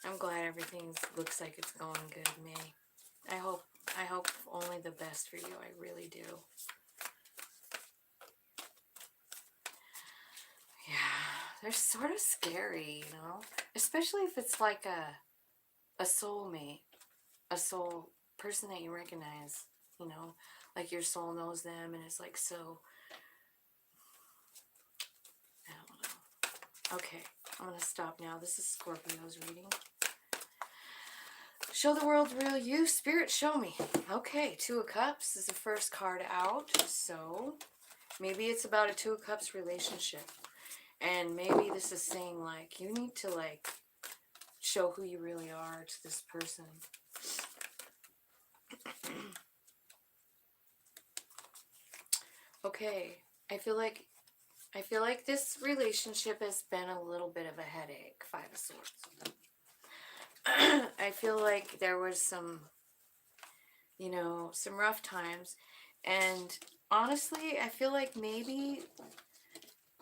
I'm glad everything looks like it's going good, May. I hope only the best for you. I really do. Yeah, they're sort of scary, you know? Especially if it's like a soulmate, a soul person that you recognize, you know? Like your soul knows them and it's like so... I don't know. Okay, I'm going to stop now. This is Scorpio's reading. Show the world real you. Spirit, show me. Okay, Two of Cups is the first card out. So maybe it's about a Two of Cups relationship. And maybe this is saying, like, you need to, like, show who you really are to this person. Okay, I feel like this relationship has been a little bit of a headache. Five of Swords. I feel like there was some, you know, some rough times. And honestly, I feel like maybe,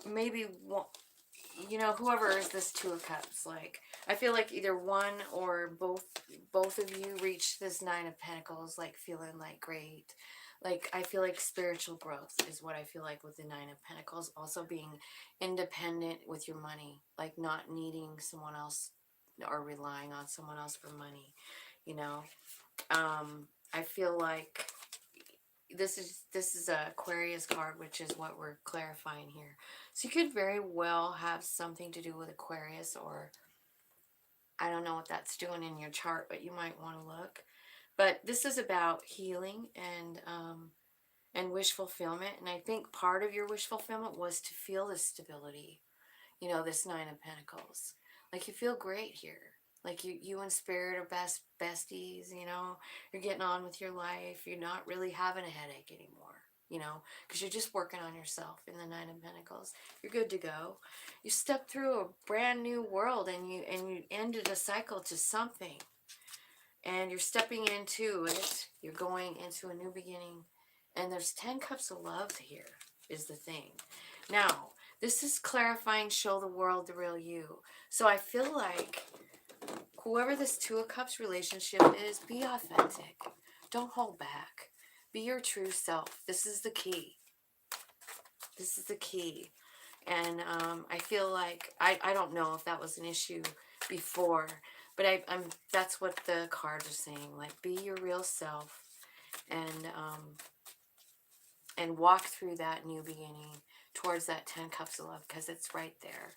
you know, whoever is this Two of Cups, like, I feel like either one or both of you reached this Nine of Pentacles, like, feeling, like, great. Like, I feel like spiritual growth is what I feel like with the Nine of Pentacles. Also being independent with your money, like, not needing someone else or relying on someone else for money, you know. I feel like this is a Aquarius card, which is what we're clarifying here. So you could very well have something to do with Aquarius, or I don't know what that's doing in your chart, but you might want to look. But this is about healing and wish fulfillment. And I think part of your wish fulfillment was to feel this stability, you know, this Nine of Pentacles. Like, you feel great here. Like, you and Spirit are besties, you know. You're getting on with your life. You're not really having a headache anymore, you know, because you're just working on yourself in the Nine of Pentacles. You're good to go. You stepped through a brand new world, and you ended a cycle to something. And you're stepping into it. You're going into a new beginning. And there's 10 cups of love here is the thing. Now, this is clarifying, show the world the real you. So I feel like whoever this Two of Cups relationship is, be authentic. Don't hold back. Be your true self. This is the key. This is the key. And I feel like, I don't know if that was an issue before, but that's what the cards are saying. Like, be your real self. And and walk through that new beginning towards that 10 cups of love, because it's right there.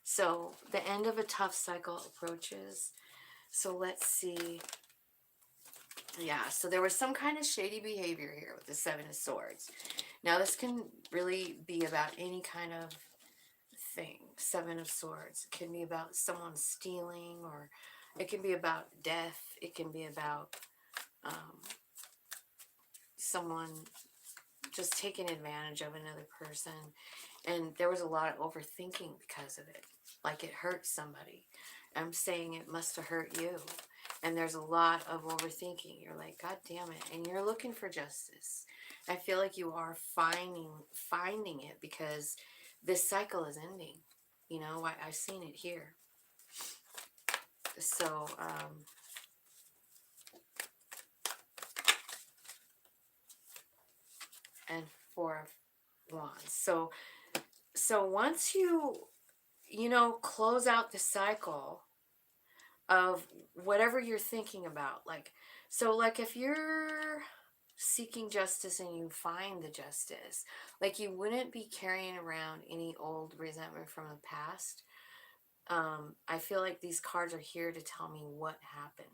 So the end of a tough cycle approaches. So let's see. Yeah, so there was some kind of shady behavior here with the Seven of Swords. Now this can really be about any kind of thing. Seven of Swords. It can be about someone stealing, or it can be about death. It can be about someone just taking advantage of another person. And there was a lot of overthinking because of it. Like it hurt somebody. I'm saying it must have hurt you. And there's a lot of overthinking. You're like, God damn it. And you're looking for justice. I feel like you are finding it, because this cycle is ending. You know, I've seen it here. So, and Four of Wands. So once you know, close out the cycle of whatever you're thinking about, like, so like if you're seeking justice and you find the justice, like you wouldn't be carrying around any old resentment from the past. I feel like these cards are here to tell me what happened.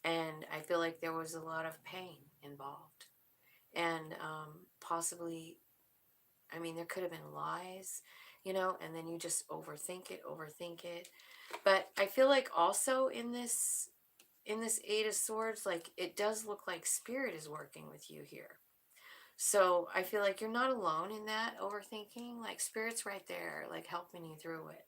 And I feel like there was a lot of pain involved. And possibly, I mean, there could have been lies, you know, and then you just overthink it. But I feel like also in this Eight of Swords, like it does look like Spirit is working with you here. So I feel like you're not alone in that overthinking. Like Spirit's right there, like helping you through it.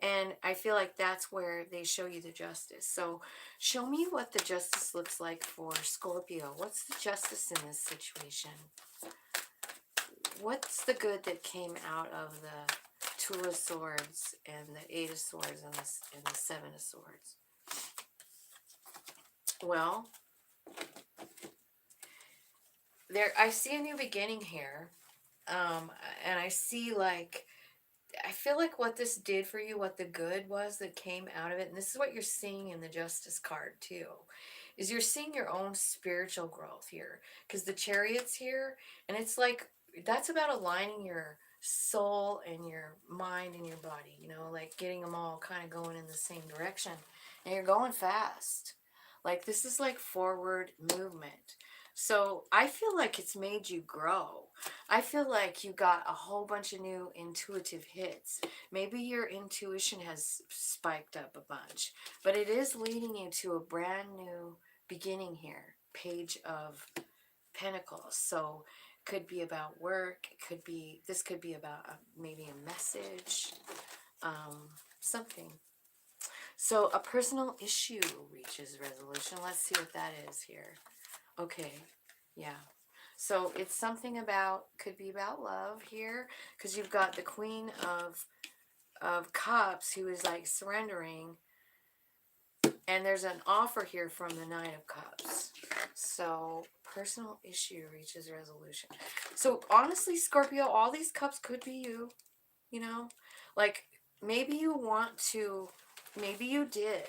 And I feel like that's where they show you the justice. So show me what the justice looks like for Scorpio. What's the justice in this situation? What's the good that came out of the Two of Swords and the Eight of Swords and the Seven of Swords? Well, I see a new beginning here. And I see, like, I feel like what this did for you, what the good was that came out of it, and this is what you're seeing in the Justice card too, is you're seeing your own spiritual growth here, because the Chariot's here, and it's like, that's about aligning your soul and your mind and your body, you know, like getting them all kind of going in the same direction, and you're going fast. Like this is like forward movement. So I feel like it's made you grow. I feel like you got a whole bunch of new intuitive hits. Maybe your intuition has spiked up a bunch, but it is leading you to a brand new beginning here. Page of Pentacles. So it could be about work. This could be about maybe a message, something. So a personal issue reaches resolution. Let's see what that is here. Okay, yeah. So it's something about, could be about love here, because you've got the Queen of Cups who is like surrendering, and there's an offer here from the Knight of Cups. So personal issue reaches resolution. So honestly, Scorpio, all these cups could be you, you know, like maybe you want to, maybe you did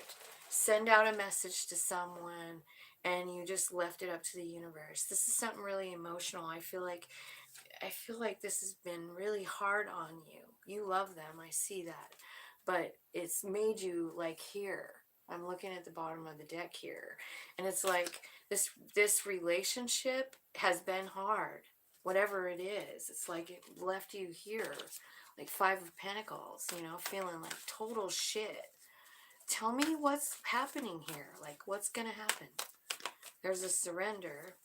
send out a message to someone and you just left it up to the universe. This is something really emotional. I feel like this has been really hard on you. You love them, I see that. But it's made you like here. I'm looking at the bottom of the deck here. And it's like this relationship has been hard. Whatever it is. It's like it left you here. Like Five of Pentacles, you know, feeling like total shit. Tell me what's happening here. Like what's going to happen? There's a surrender.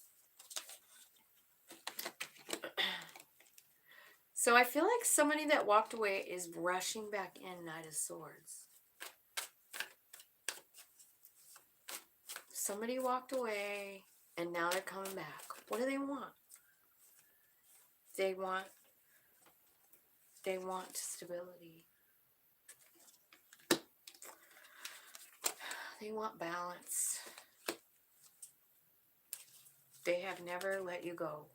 So I feel like somebody that walked away is rushing back in. Knight of Swords. Somebody walked away and now they're coming back. What do they want? They want stability. They want balance. They have never let you go.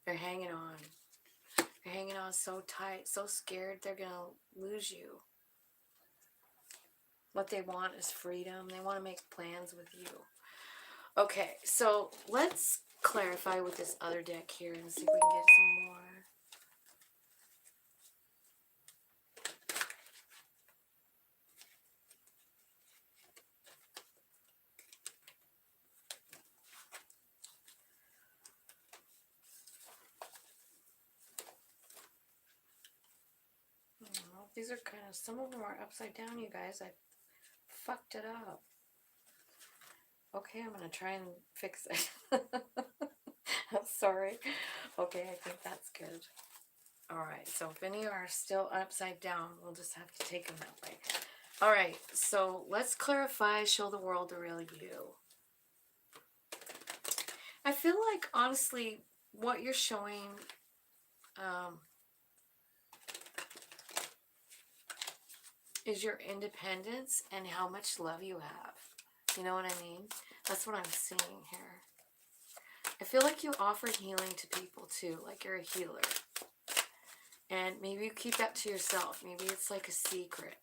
They're hanging on. They're hanging on so tight, so scared they're going to lose you. What they want is freedom. They want to make plans with you. Okay, so let's clarify with this other deck here and see if we can get some more. Oh, these are kind of, some of them are upside down, you guys. I fucked it up. Okay, I'm going to try and fix it. I'm sorry. Okay, I think that's good. Alright, so if any are still upside down, we'll just have to take them that way. Alright, so let's clarify, show the world the real you. I feel like, honestly, what you're showing, is your independence and how much love you have. You know what I mean? That's what I'm seeing here. I feel like you offer healing to people too, like you're a healer. And maybe you keep that to yourself. Maybe it's like a secret.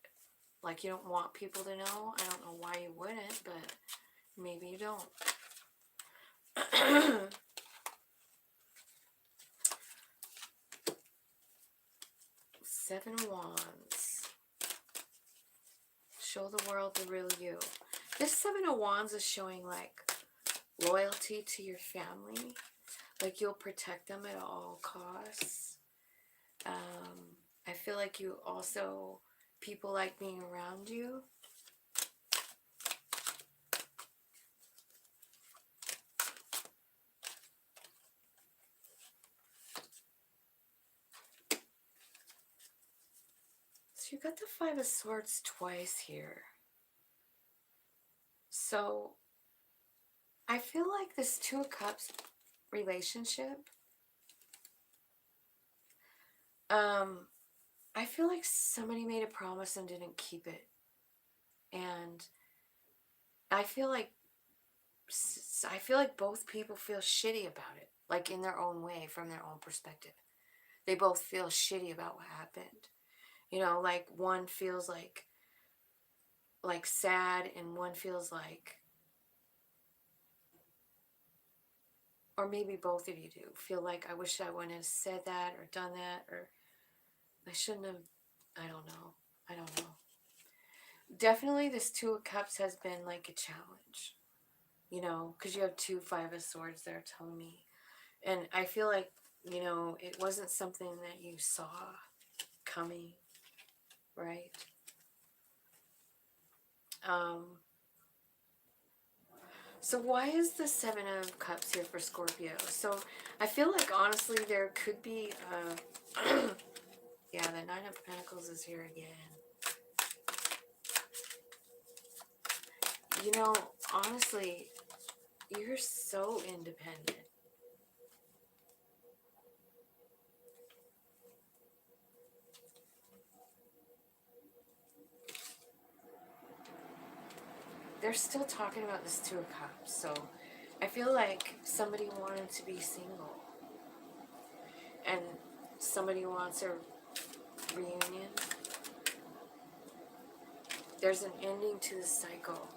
Like you don't want people to know. I don't know why you wouldn't, but maybe you don't. 7 Wands. Show the world the real you. This 7 of Wands is showing like loyalty to your family. Like you'll protect them at all costs. I feel like you also, people like being around you. So you got the 5 of Swords twice here. So I feel like this 2 of Cups relationship, I feel like somebody made a promise and didn't keep it. And I feel like both people feel shitty about it, like in their own way, from their own perspective. They both feel shitty about what happened. You know, like one feels like sad, and one feels like, or maybe both of you do, feel like I wish I wouldn't have said that or done that, or I shouldn't have, I don't know. Definitely this 2 of Cups has been like a challenge, you know, because you have 2 5 of Swords there telling me. And I feel like, you know, it wasn't something that you saw coming, right? So why is the 7 of Cups here for Scorpio? So I feel like, honestly, there could be, yeah, the 9 of Pentacles is here again. You know, honestly, you're so independent. They're still talking about this 2 of Cups, so I feel like somebody wanted to be single. And somebody wants a reunion. There's an ending to the cycle.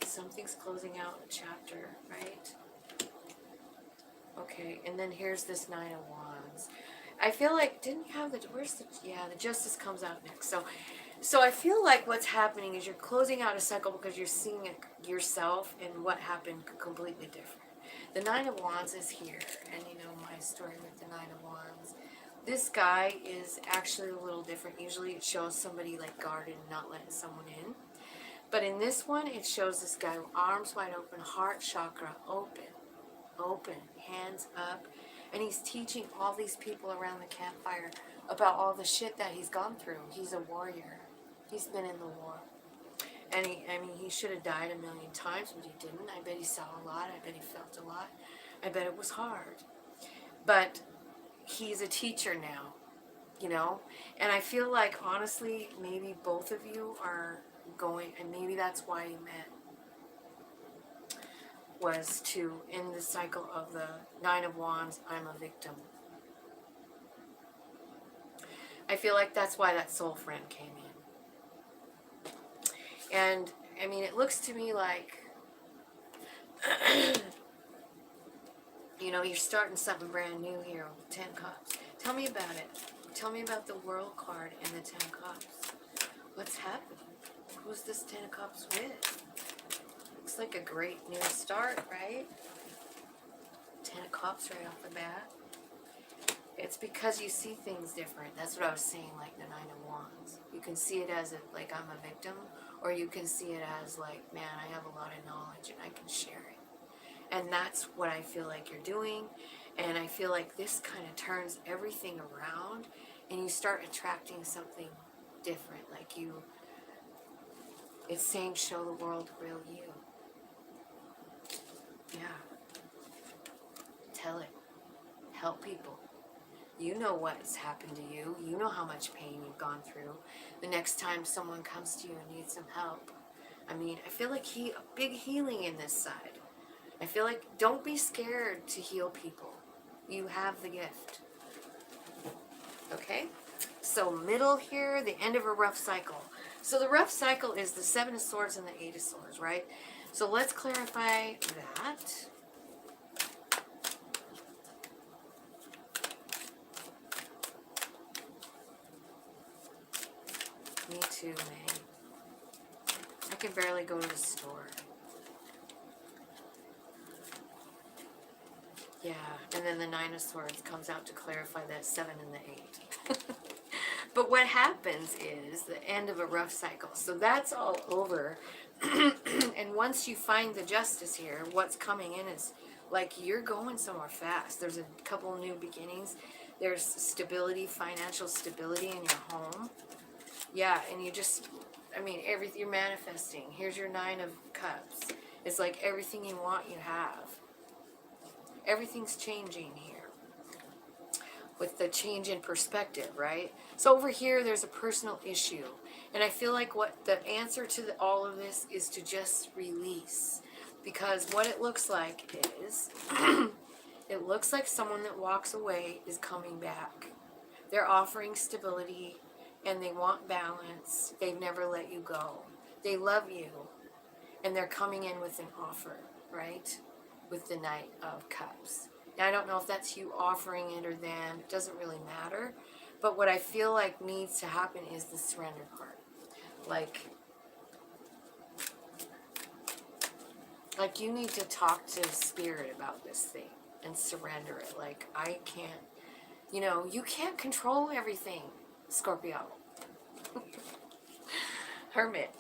Something's closing out a chapter, right? Okay, and then here's this 9 of Wands. I feel like, didn't you have the, where's the, yeah, the Justice comes out next. So I feel like what's happening is you're closing out a cycle because you're seeing it yourself and what happened completely different. The 9 of Wands is here, and you know my story with the 9 of Wands. This guy is actually a little different. Usually it shows somebody like guarded and not letting someone in. But in this one, it shows this guy with arms wide open, heart chakra open, hands up. And he's teaching all these people around the campfire about all the shit that he's gone through. He's a warrior. He's been in the war. And he should have died a million times, but he didn't. I bet he saw a lot. I bet he felt a lot. I bet it was hard. But he's a teacher now, you know? And I feel like, honestly, maybe both of you are going, and maybe that's why you met, was to end the cycle of the 9 of Wands, I'm a victim. I feel like that's why that soul friend came in. And, I mean, it looks to me like You know, you're starting something brand new here with 10 Cups. Tell me about it. Tell me about the World card and the 10 Cups. What's happening? Who's this 10 of Cups with? Looks like a great new start, right? 10 of Cups right off the bat. It's because you see things different. That's what I was saying, like the 9 of Wands. You can see it as like I'm a victim, or you can see it as like, man, I have a lot of knowledge and I can share it. And that's what I feel like you're doing. And I feel like this kind of turns everything around and you start attracting something different. Like it's saying show the world the real you. Yeah. Tell it. Help people. You know what's happened to you. You know how much pain you've gone through. The next time someone comes to you and needs some help. I mean, I feel like big healing in this side. I feel like don't be scared to heal people. You have the gift. Okay? So middle here, the end of a rough cycle. So the rough cycle is the 7 of Swords and the 8 of Swords, right? So let's clarify that. Me too, man. I can barely go to the store. Yeah, and then the 9 of Swords comes out to clarify that 7 and the 8. But what happens is the end of a rough cycle. So that's all over. And once you find the justice here, what's coming in is like you're going somewhere fast. There's a couple new beginnings. There's stability, financial stability in your home. Yeah, and you just, I mean, you're manifesting. Here's your 9 of Cups. It's like everything you want, you have. Everything's changing here with the change in perspective, right? So over here, there's a personal issue. And I feel like what the answer to all of this is to just release. Because what it looks like is, it looks like someone that walks away is coming back. They're offering stability and they want balance. They've never let you go. They love you and they're coming in with an offer, right? With the Knight of Cups. Now, I don't know if that's you offering it or them. It doesn't really matter. But what I feel like needs to happen is the surrender part. Like you need to talk to Spirit about this thing and surrender it. Like, I can't, you can't control everything, Scorpio. Hermit.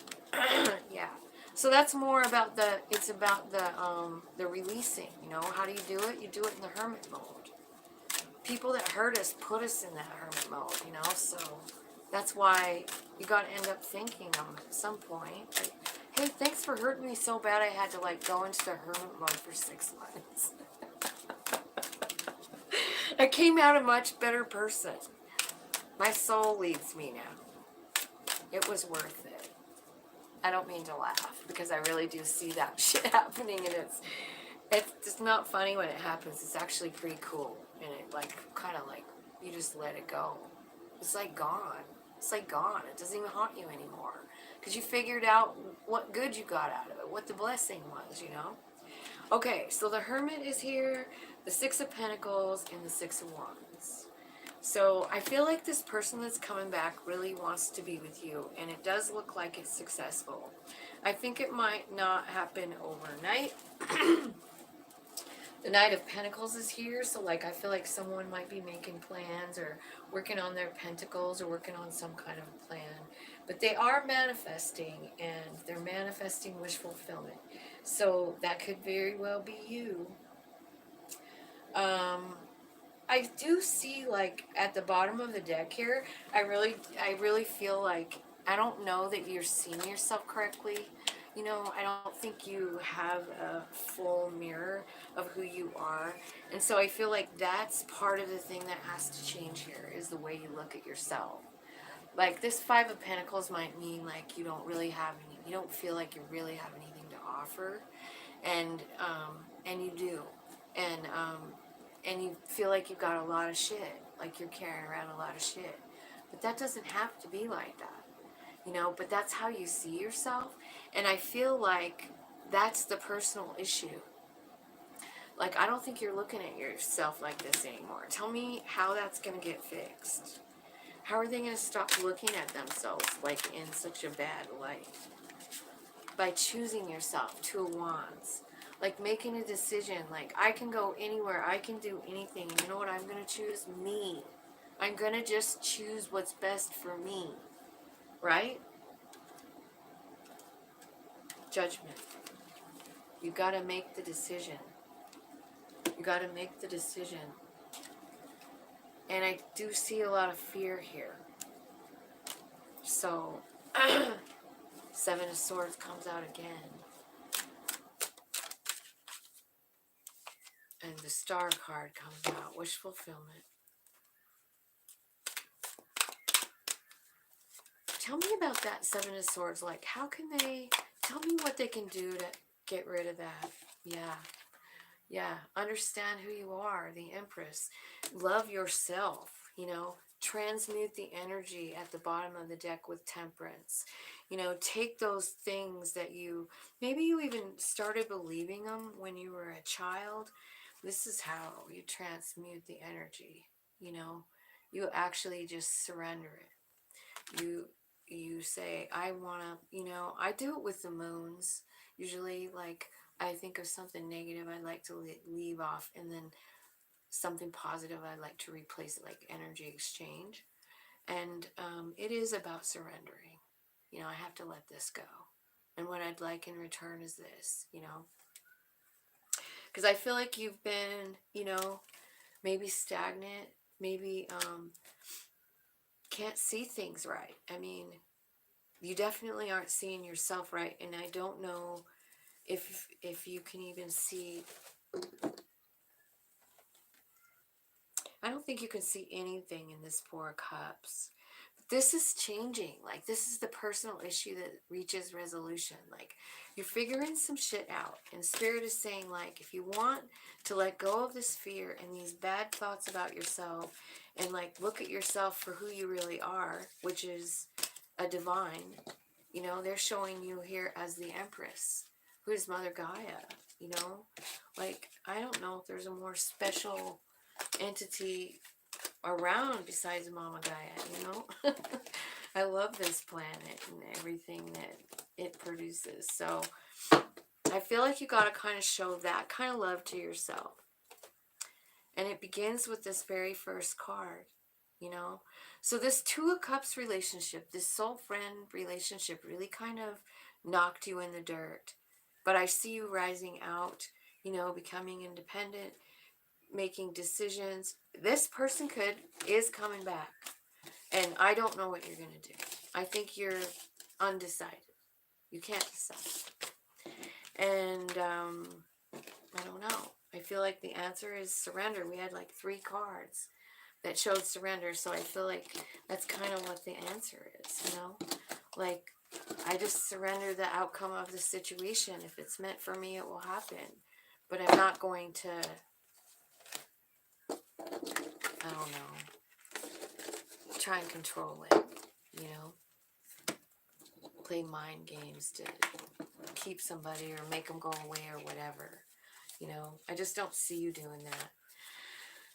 Yeah. So that's more about it's about the releasing, How do you do it? You do it in the hermit mode. People that hurt us put us in that hermit mode, so that's why you got to end up thinking at some point, like, hey, thanks for hurting me so bad I had to go into the hermit mode for 6 months. I came out a much better person. My soul leads me now. It was worth it. I don't mean to laugh because I really do see that shit happening, and it's just not funny when it happens. It's actually pretty cool, and it kind of you just let it go. It's gone. It's gone. It doesn't even haunt you anymore because you figured out what good you got out of it, what the blessing was, Okay, so the Hermit is here, the 6 of Pentacles, and the 6 of Wands. So I feel like this person that's coming back really wants to be with you, and it does look like it's successful. I think it might not happen overnight. The Knight of Pentacles is here, so I feel like someone might be making plans or working on their pentacles or working on some kind of a plan. But they are manifesting, and they're manifesting wish fulfillment. So that could very well be you. I do see, at the bottom of the deck here, I really feel like, I don't know that you're seeing yourself correctly. I don't think you have a full mirror of who you are. And so I feel like that's part of the thing that has to change here, is the way you look at yourself. This 5 of Pentacles might mean, you don't really have you don't feel like you really have anything to offer. And you do. And you feel like you've got a lot of shit, like you're carrying around a lot of shit. But that doesn't have to be like that, but that's how you see yourself. And I feel like that's the personal issue. Like, I don't think you're looking at yourself like this anymore. Tell me how that's going to get fixed. How are they going to stop looking at themselves like in such a bad light? By choosing yourself, Two of Wands. Like making a decision, like I can go anywhere, I can do anything. You know what I'm going to choose? Me. I'm going to just choose what's best for me. Right? Judgment. You got to make the decision. You got to make the decision. And I do see a lot of fear here. So, Seven of Swords comes out again. And the Star card comes out. Wish fulfillment. Tell me about that Seven of Swords. Like, how can they... Tell me what they can do to get rid of that. Yeah. Yeah. Understand who you are. The Empress. Love yourself. You know. Transmute the energy at the bottom of the deck with Temperance. You know, take those things that you... Maybe you even started believing them when you were a child. This is how you transmute the energy. You know. You actually just surrender it. You say, I want to, you know, I do it with the moons. Usually, like, I think of something negative I'd like to leave off, and then something positive I'd like to replace it, like energy exchange. And it is about surrendering. You know, I have to let this go. And what I'd like in return is this, you know. Because I feel like you've been, you know, maybe stagnant, maybe can't see things right. I mean, you definitely aren't seeing yourself right, and I don't know if you can even see... I don't think you can see anything in this Four of Cups. This is changing. Like, this is the personal issue that reaches resolution. Like, you're figuring some shit out, and Spirit is saying, like, if you want to let go of this fear and these bad thoughts about yourself, and like look at yourself for who you really are, which is a divine. You know, they're showing you here as the Empress, who is Mother Gaia, you know? Like, I don't know if there's a more special entity around besides Mama Gaia, you know? I love this planet and everything that it produces. So, I feel like you got to kind of show that kind of love to yourself. And it begins with this very first card, you know? So this Two of Cups relationship, this soul friend relationship really kind of knocked you in the dirt. But I see you rising out, you know, becoming independent, making decisions. This person is coming back. And I don't know what you're going to do. I think you're undecided. You can't decide. And I don't know. I feel like the answer is surrender. We had like 3 cards that showed surrender. So I feel like that's kind of what the answer is, you know? Like, I just surrender the outcome of the situation. If it's meant for me, it will happen. But I'm not going to, I don't know, try and control it, you know? Play mind games to keep somebody or make them go away or whatever. You know, I just don't see you doing that.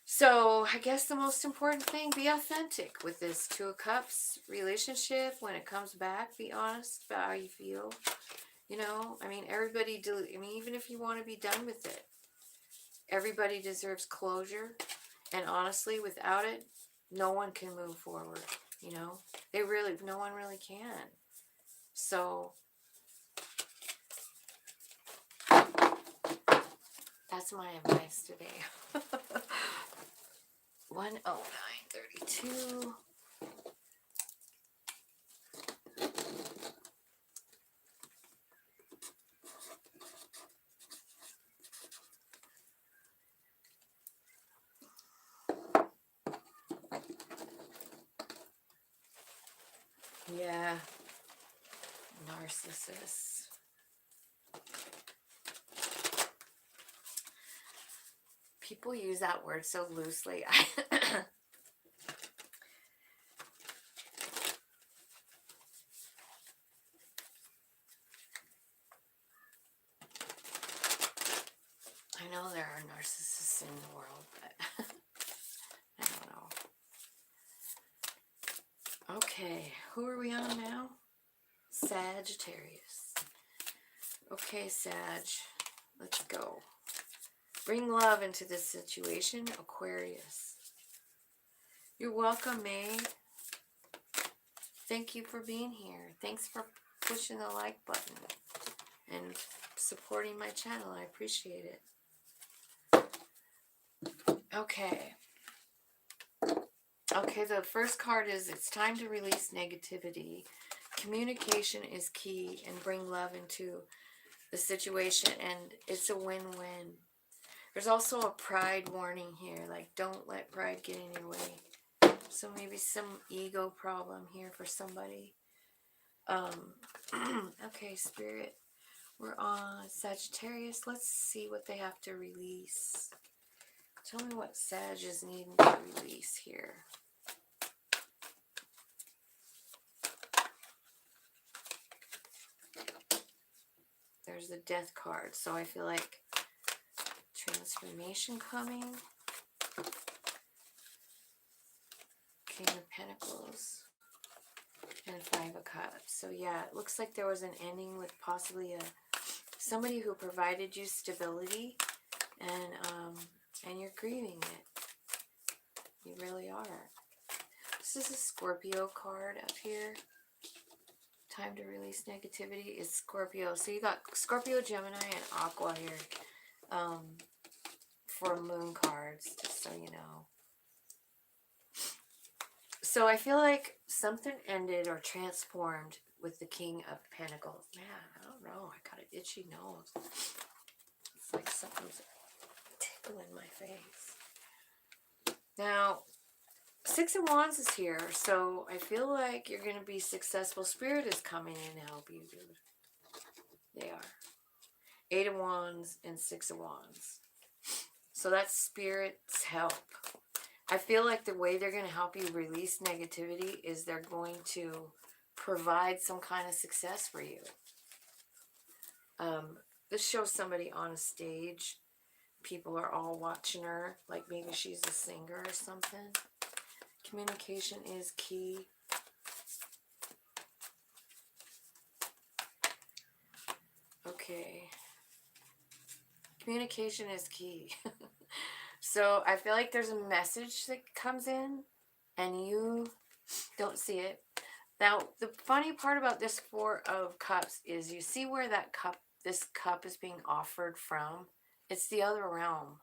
So I guess the most important thing, be authentic with this Two of Cups relationship. When it comes back, be honest about how you feel. You know, I mean, everybody, I mean, even if you want to be done with it, everybody deserves closure. And honestly, without it, no one can move forward. You know, no one really can. So that's my advice today. 10932. Yeah. Narcissist. People use that word so loosely. I know there are Okay, who are we on now? Sagittarius. Okay, Sag, let's go. Bring love into this situation, Aquarius. You're welcome, May. Thank you for being here. Thanks for pushing the like button and supporting my channel. I appreciate it. Okay. Okay, the first card is it's time to release negativity. Communication is key and bring love into the situation, and it's a win-win. There's also a pride warning here, like don't let pride get in your way. So maybe some ego problem here for somebody. Okay, Spirit, we're on Sagittarius. Let's see what they have to release. Tell me what Sag is needing to release here. There's the Death card, so I feel like transformation coming. King of Pentacles and Five of Cups. So yeah, it looks like there was an ending with possibly somebody who provided you stability, and you're grieving it. You really are. This is a Scorpio card up here. Time to release negativity is Scorpio. So you got Scorpio, Gemini, and Aqua here for moon cards, just so you know. So I feel like something ended or transformed with the King of Pentacles. Man, I don't know. I got an itchy nose. It's like something's tickling my face. Now, Six of Wands is here, so I feel like you're going to be successful. Spirit is coming in to help you, dude. They are. Eight of Wands and Six of Wands. So that's Spirit's help. I feel like the way they're going to help you release negativity is they're going to provide some kind of success for you. This shows somebody on a stage. People are all watching her, like maybe she's a singer or something. Communication is key. Okay. Communication is key. So I feel like there's a message that comes in and you don't see it. Now, the funny part about this Four of Cups is you see where that cup, this cup is being offered from. It's the other realm.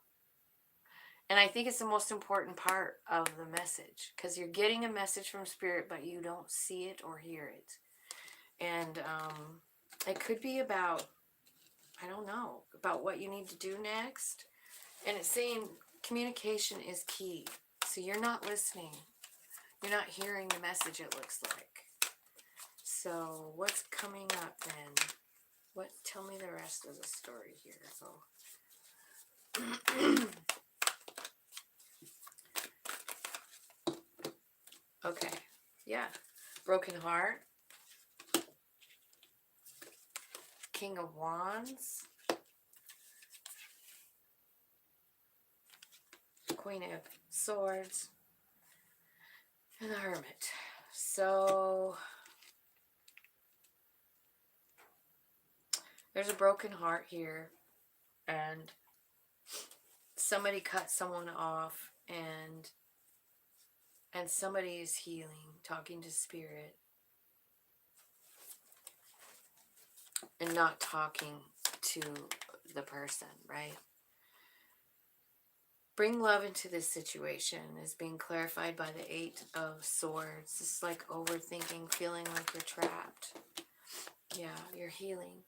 And I think it's the most important part of the message, because you're getting a message from Spirit, but you don't see it or hear it. And it could be about, I don't know, about what you need to do next. And it's saying communication is key. So you're not listening. You're not hearing the message, it looks like. So what's coming up then? Tell me the rest of the story here. Okay. Yeah. Broken heart. King of Wands. Queen of Swords. And the Hermit. So there's a broken heart here, and somebody cut someone off, and somebody is healing, talking to Spirit, and not talking to the person, right? Bring love into this situation is being clarified by the Eight of Swords. It's like overthinking, feeling like you're trapped. Yeah, you're healing.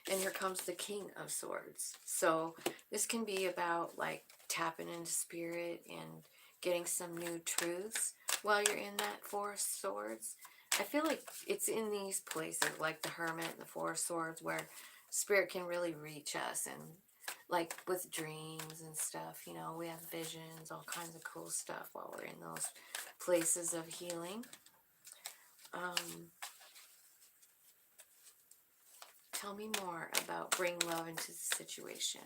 And here comes the King of Swords. So this can be about like tapping into Spirit and getting some new truths while you're in that Four of Swords. I feel like it's in these places like the Hermit and the Four of Swords where Spirit can really reach us, and like with dreams and stuff, you know, we have visions, all kinds of cool stuff while we're in those places of healing. Tell me more about bring love into the situation.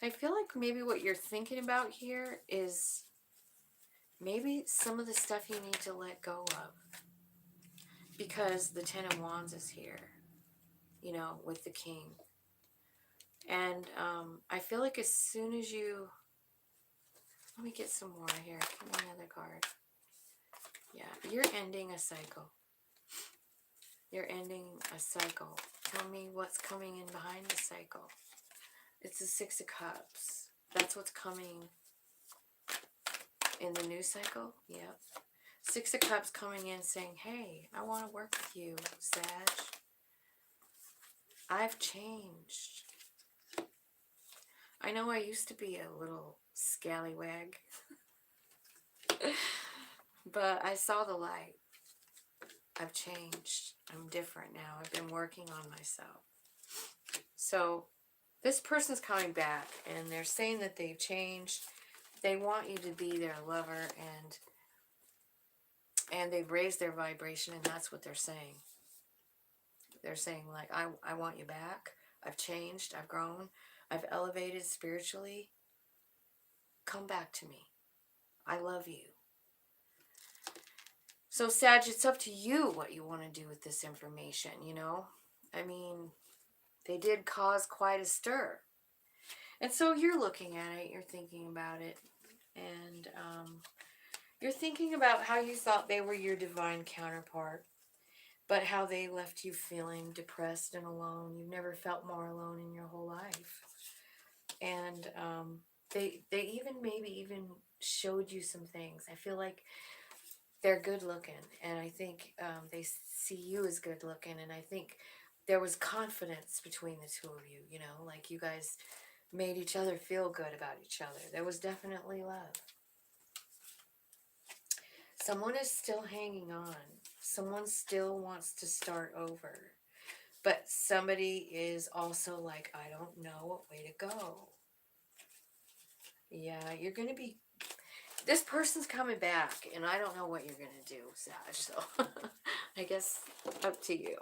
I feel like maybe what you're thinking about here is maybe some of the stuff you need to let go of. Because the Ten of Wands is here, you know, with the King. And I feel like as soon as you... Let me get some more here. Give me another card. Yeah, you're ending a cycle. You're ending a cycle. Tell me what's coming in behind the cycle. It's the Six of Cups. That's what's coming in the new cycle. Yep. Six of Cups coming in saying, hey, I want to work with you, Sag. I've changed. I know I used to be a little scallywag, but I saw the light. I've changed. I'm different now. I've been working on myself. So this person's coming back, and they're saying that they've changed. They want you to be their lover, and they've raised their vibration, and that's what they're saying. They're saying, like, I want you back. I've changed. I've grown. I've elevated spiritually. Come back to me. I love you. So, Sag, it's up to you what you want to do with this information, you know? I mean, they did cause quite a stir. And so you're looking at it, you're thinking about it, and you're thinking about how you thought they were your divine counterpart, but how they left you feeling depressed and alone. You've never felt more alone in your whole life. And they even maybe showed you some things. I feel like they're good looking, and I think they see you as good looking, and I think there was confidence between the two of you, you know, like you guys made each other feel good about each other. There was definitely love. Someone is still hanging on. Someone still wants to start over. But somebody is also like, I don't know what way to go. Yeah, you're going to be... This person's coming back, and I don't know what you're going to do, Sag. So I guess up to you.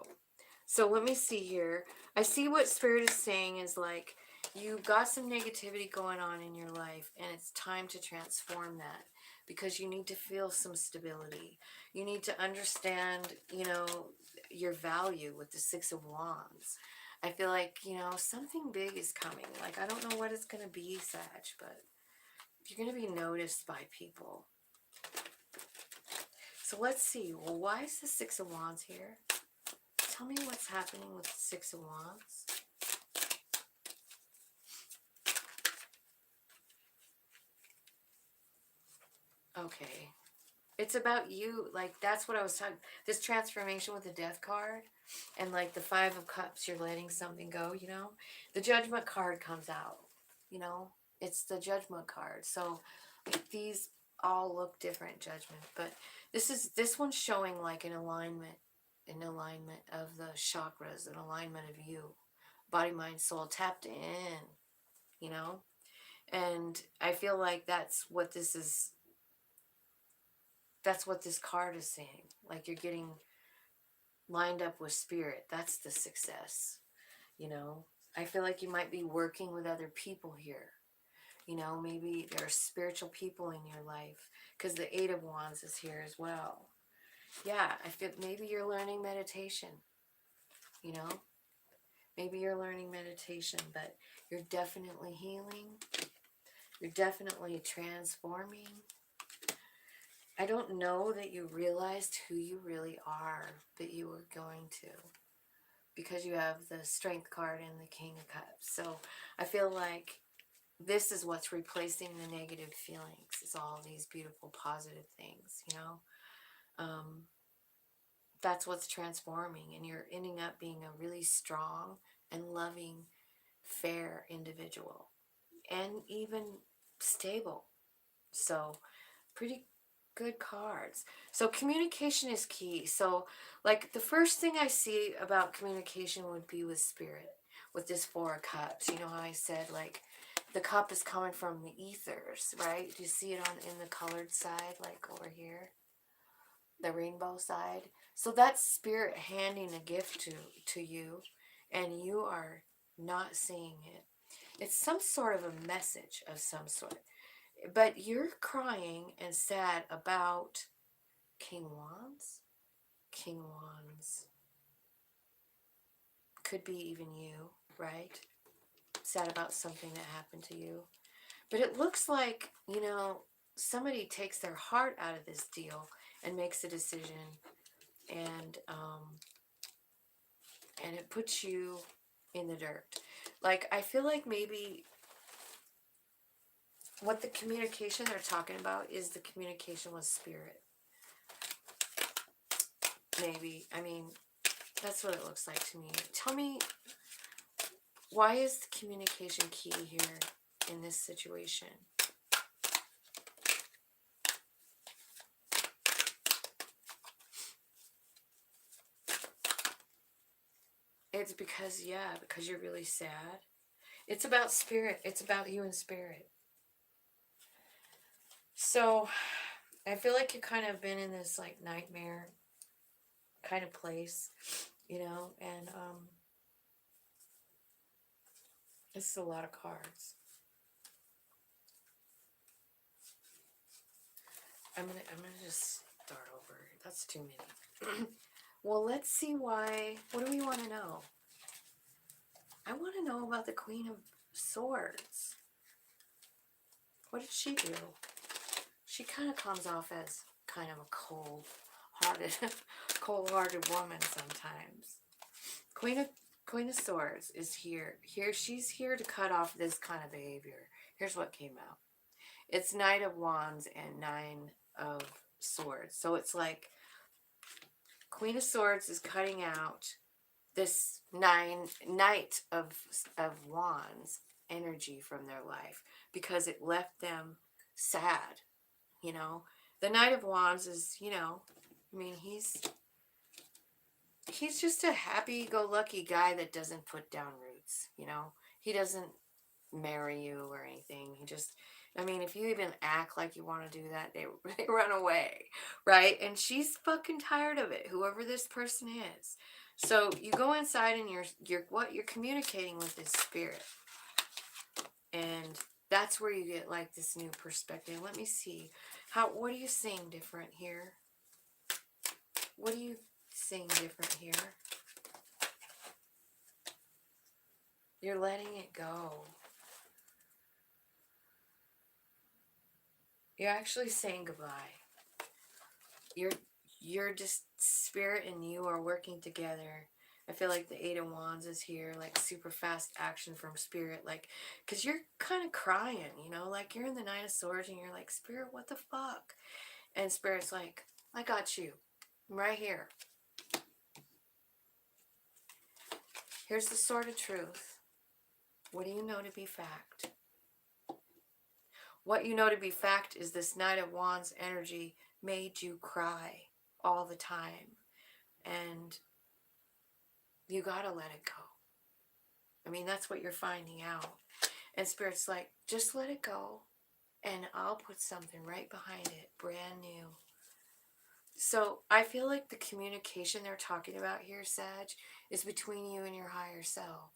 So let me see here. I see what Spirit is saying is like, you've got some negativity going on in your life, and it's time to transform that, because you need to feel some stability. You need to understand, you know, your value with the Six of Wands. I feel like, you know, something big is coming. Like, I don't know what it's going to be, Sag, but you're going to be noticed by people. So let's see. Well, why is the Six of Wands here? Tell me what's happening with the Six of Wands. Okay. It's about you. Like, that's what I was talking. This transformation with the Death card. And, like, the Five of Cups, you're letting something go, you know. The Judgment card comes out, you know. It's the Judgment card. So, like, these all look different, Judgment. But this one's showing, like, an alignment of the chakras, an alignment of you. Body, mind, soul, tapped in, you know. And I feel like that's what this is. That's what this card is saying. Like, you're getting lined up with Spirit. That's the success, you know. I feel like you might be working with other people here. You know, maybe there are spiritual people in your life, because the Eight of Wands is here as well. Yeah, I feel maybe you're learning meditation, you know. Maybe you're learning meditation, but you're definitely healing. You're definitely transforming. I don't know that you realized who you really are, but you were going to, because you have the Strength card and the King of Cups. So I feel like this is what's replacing the negative feelings. It's all these beautiful, positive things, you know. That's what's transforming, and you're ending up being a really strong and loving, fair individual, and even stable. So pretty good cards. So communication is key. So, like, the first thing I see about communication would be with Spirit, with this Four of Cups. You know how I said, like, the cup is coming from the ethers, right? Do you see it on in the colored side, like over here, the rainbow side? So that's Spirit handing a gift to you, and you are not seeing it. It's some sort of a message of some sort. But you're crying and sad about King Wands. King Wands. Could be even you, right? Sad about something that happened to you. But it looks like, you know, somebody takes their heart out of this deal and makes a decision, and it puts you in the dirt. Like, I feel like maybe what the communication they're talking about is the communication with spirit. Maybe. I mean, that's what it looks like to me. Tell me, why is the communication key here in this situation? It's because, yeah, because you're really sad. It's about spirit. It's about you and spirit. So, I feel like you kind of been in this, like, nightmare kind of place, you know, and this is a lot of cards. I'm gonna just start over. That's too many. Well, let's see why. What do we want to know? I want to know about the Queen of Swords. What did she do? She kind of comes off as kind of a cold-hearted woman sometimes. Queen of Swords is here. She's here to cut off this kind of behavior. Here's what came out. It's Knight of Wands and Nine of Swords. So it's like Queen of Swords is cutting out this Knight of Wands energy from their life because it left them sad, you know. The Knight of Wands is, you know, I mean, he's just a happy-go-lucky guy that doesn't put down roots, you know. He doesn't marry you or anything. He just, I mean, if you even act like you want to do that, they run away, right? And she's fucking tired of it, whoever this person is. So you go inside and you're communicating with this spirit. And that's where you get like this new perspective. Let me see. What are you seeing different here? What are you seeing different here? You're letting it go. You're actually saying goodbye. You're just, spirit and you are working together. I feel like the Eight of Wands is here, like super fast action from spirit, like, because you're kind of crying, you know, like you're in the Nine of Swords and you're like, spirit, what the fuck? And spirit's like, I got you. I'm right here. Here's the Sword of Truth. What do you know to be fact? What you know to be fact is this Knight of Wands energy made you cry all the time. And you gotta let it go. I mean, that's what you're finding out. And Spirit's like, just let it go. And I'll put something right behind it, brand new. So I feel like the communication they're talking about here, Sag, is between you and your higher self.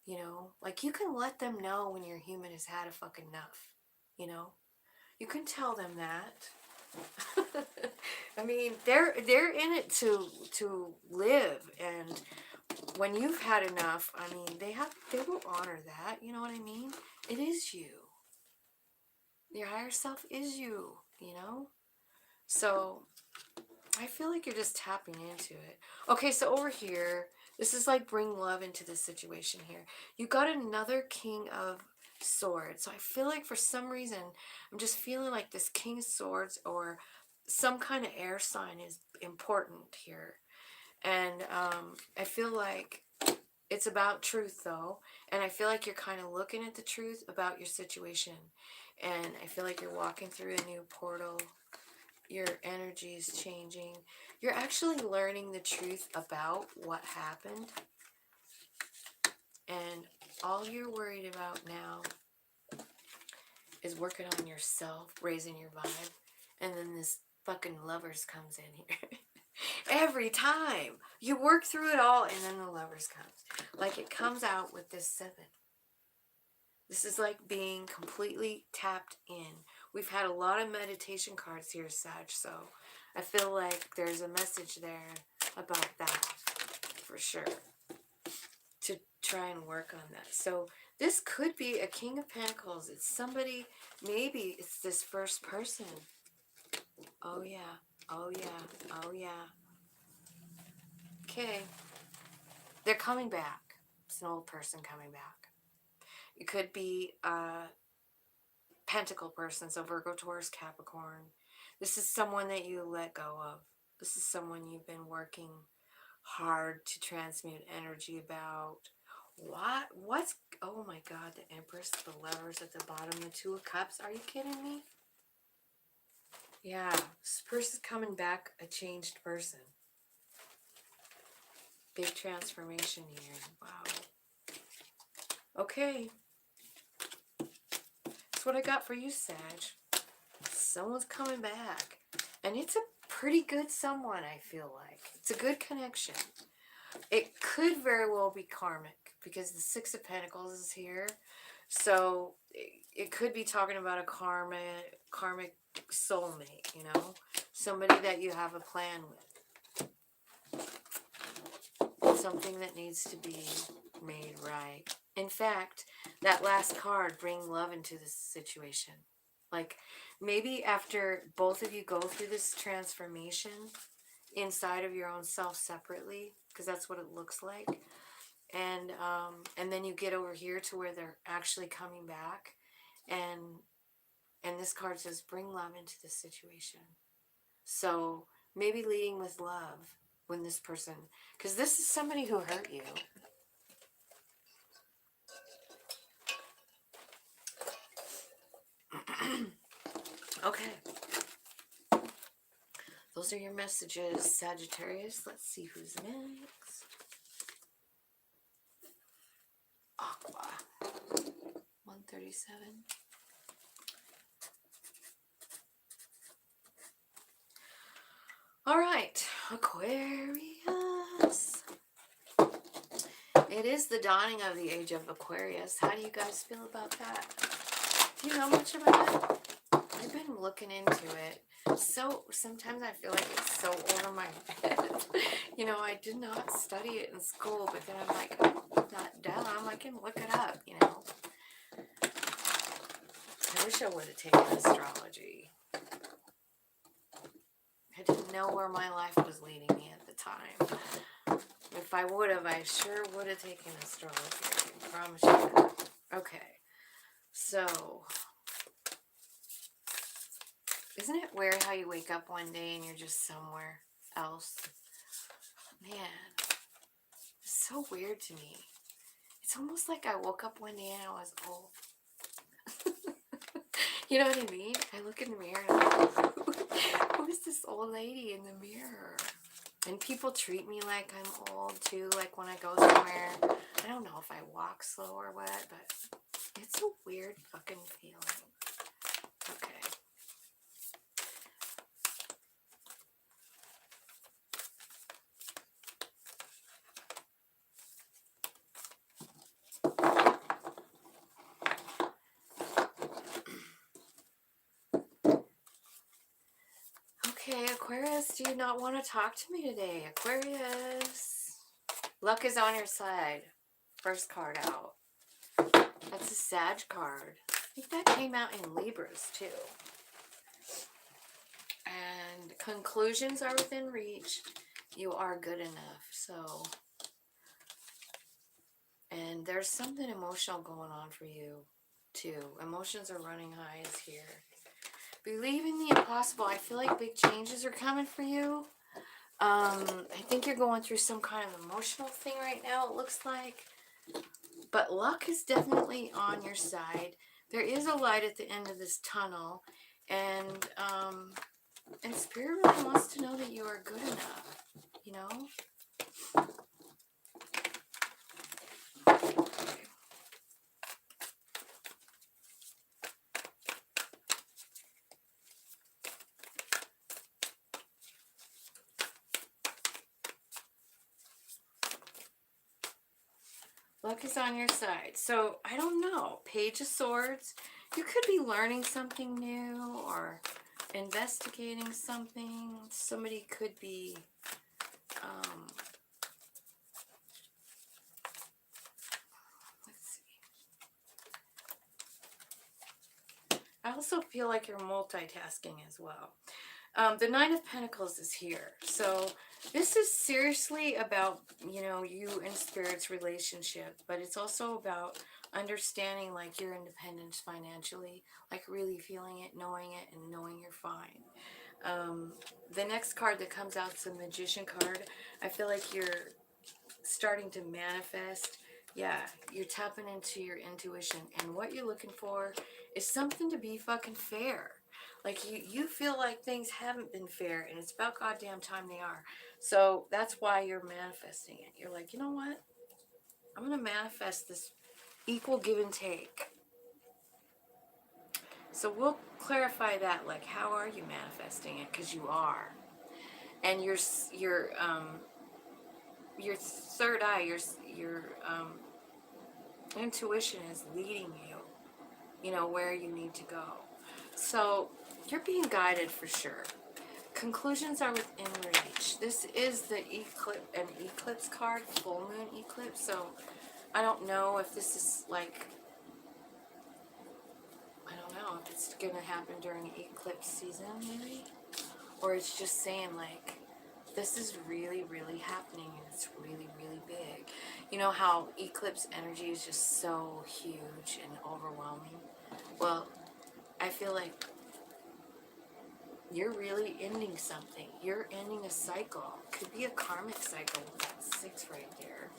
You know, like you can let them know when your human has had a fucking enough. You know, you can tell them that. I mean, they're in it to live, and when you've had enough, I mean, they will honor that. You know what I mean? It is you. Your higher self is you. You know, so I feel like you're just tapping into it. Okay, so over here, this is like bring love into this situation here. You got another King of Swords. So I feel like for some reason, I'm just feeling like this King of Swords or some kind of air sign is important here. And I feel like it's about truth though. And I feel like you're kind of looking at the truth about your situation. And I feel like you're walking through a new portal. Your energy is changing. You're actually learning the truth about what happened. And all you're worried about now is working on yourself, raising your vibe. And then this fucking Lovers comes in here. Every time. You work through it all and then the Lovers comes. Like it comes out with this 7. This is like being completely tapped in. We've had a lot of meditation cards here, Sag, so I feel like there's a message there about that for sure, to try and work on that. So this could be a King of Pentacles. It's somebody, maybe it's this first person. Oh yeah, oh yeah, oh yeah. Okay. They're coming back. It's an old person coming back. It could be a Pentacle person, so Virgo, Taurus, Capricorn. This is someone that you let go of. This is someone you've been working hard to transmute energy about. What's, oh my God, the Empress, the Lovers at the bottom, the Two of Cups. Are you kidding me? Yeah, this person's coming back a changed person. Big transformation here. Wow. Okay. That's what I got for you, Sag. Someone's coming back. And it's a pretty good someone, I feel like. It's a good connection. It could very well be karmic because the Six of Pentacles is here. So it could be talking about a karmic soulmate, you know? Somebody that you have a plan with. Something that needs to be made right. In fact, that last card, bring love into this situation. Like, maybe after both of you go through this transformation inside of your own self separately, because that's what it looks like, and then you get over here to where they're actually coming back, and this card says bring love into this situation. So maybe leading with love when this person, because this is somebody who hurt you. Okay. Those are your messages, Sagittarius. Let's see who's next. Aqua. 137. All right, Aquarius. It is the dawning of the age of Aquarius. How do you guys feel about that? Do you know much about it? I've been looking into it. So sometimes I feel like it's so over my head. You know, I did not study it in school, but then I'm like, I'm not dumb. I can look it up, you know. I wish I would have taken astrology. I didn't know where my life was leading me at the time. If I would have, I sure would have taken astrology. I promise you that. Okay. So, isn't it weird how you wake up one day and you're just somewhere else? Man, it's so weird to me. It's almost like I woke up one day and I was old. You know what I mean? I look in the mirror and I'm like, who is this old lady in the mirror? And people treat me like I'm old too, like when I go somewhere. I don't know if I walk slow or what, but it's a weird fucking feeling. Okay. Okay, Aquarius, do you not want to talk to me today? Aquarius. Luck is on your side. First card out. That's a Sag card. I think that came out in Libras too. And conclusions are within reach. You are good enough. So, and there's something emotional going on for you too. Emotions are running high is here. Believe in the impossible. I feel like big changes are coming for you. I think you're going through some kind of emotional thing right now, it looks like. But luck is definitely on your side. There is a light at the end of this tunnel. And Spirit really wants to know that you are good enough, you know? Luck is on your side. So, I don't know. Page of Swords. You could be learning something new or investigating something. Somebody could be... let's see. I also feel like you're multitasking as well. The Nine of Pentacles is here. So this is seriously about, you know, you and Spirit's relationship. But it's also about understanding, like, your independence financially. Like, really feeling it, and knowing you're fine. The next card that comes out is the Magician card. I feel like you're starting to manifest. Yeah, you're tapping into your intuition. And what you're looking for is something to be fucking fair. Like, you feel like things haven't been fair, and it's about goddamn time they are. So that's why you're manifesting it. You're like, you know what? I'm going to manifest this equal give and take. So we'll clarify that. Like, how are you manifesting it? Because you are. And your third eye, your intuition is leading you, you know, where you need to go. So you're being guided for sure. Conclusions are within reach. This is the eclipse card, full moon eclipse. So I don't know if this is like, I don't know if it's going to happen during eclipse season maybe. Or it's just saying like, this is really, really happening, and it's really, really big. You know how eclipse energy is just so huge and overwhelming? Well, I feel like you're really ending something. You're ending a cycle. Could be a karmic cycle with that 6 right there.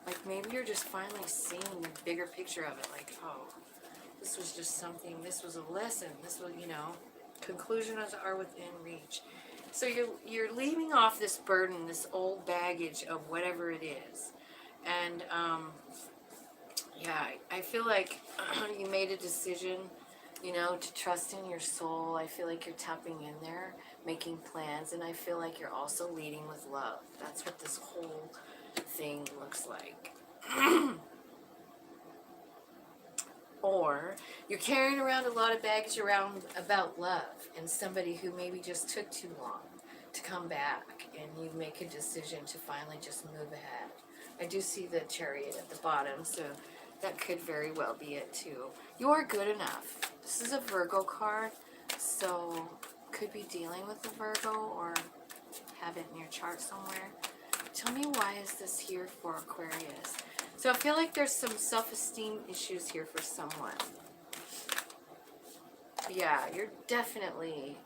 Like, maybe you're just finally seeing the bigger picture of it. Like, oh, this was just something. This was a lesson. This was, you know, conclusions are within reach. So you're leaving off this burden, this old baggage of whatever it is. And, yeah, I feel like you made a decision, you know, to trust in your soul. I feel like you're tapping in there, making plans, and I feel like you're also leading with love. That's what this whole thing looks like. Or you're carrying around a lot of baggage around about love and somebody who maybe just took too long to come back, and you make a decision to finally just move ahead. I do see the Chariot at the bottom, so that could very well be it too. You are good enough. This is a Virgo card, so could be dealing with a Virgo or have it in your chart somewhere. Tell me, why is this here for Aquarius? So I feel like there's some self-esteem issues here for someone. Yeah, you're definitely,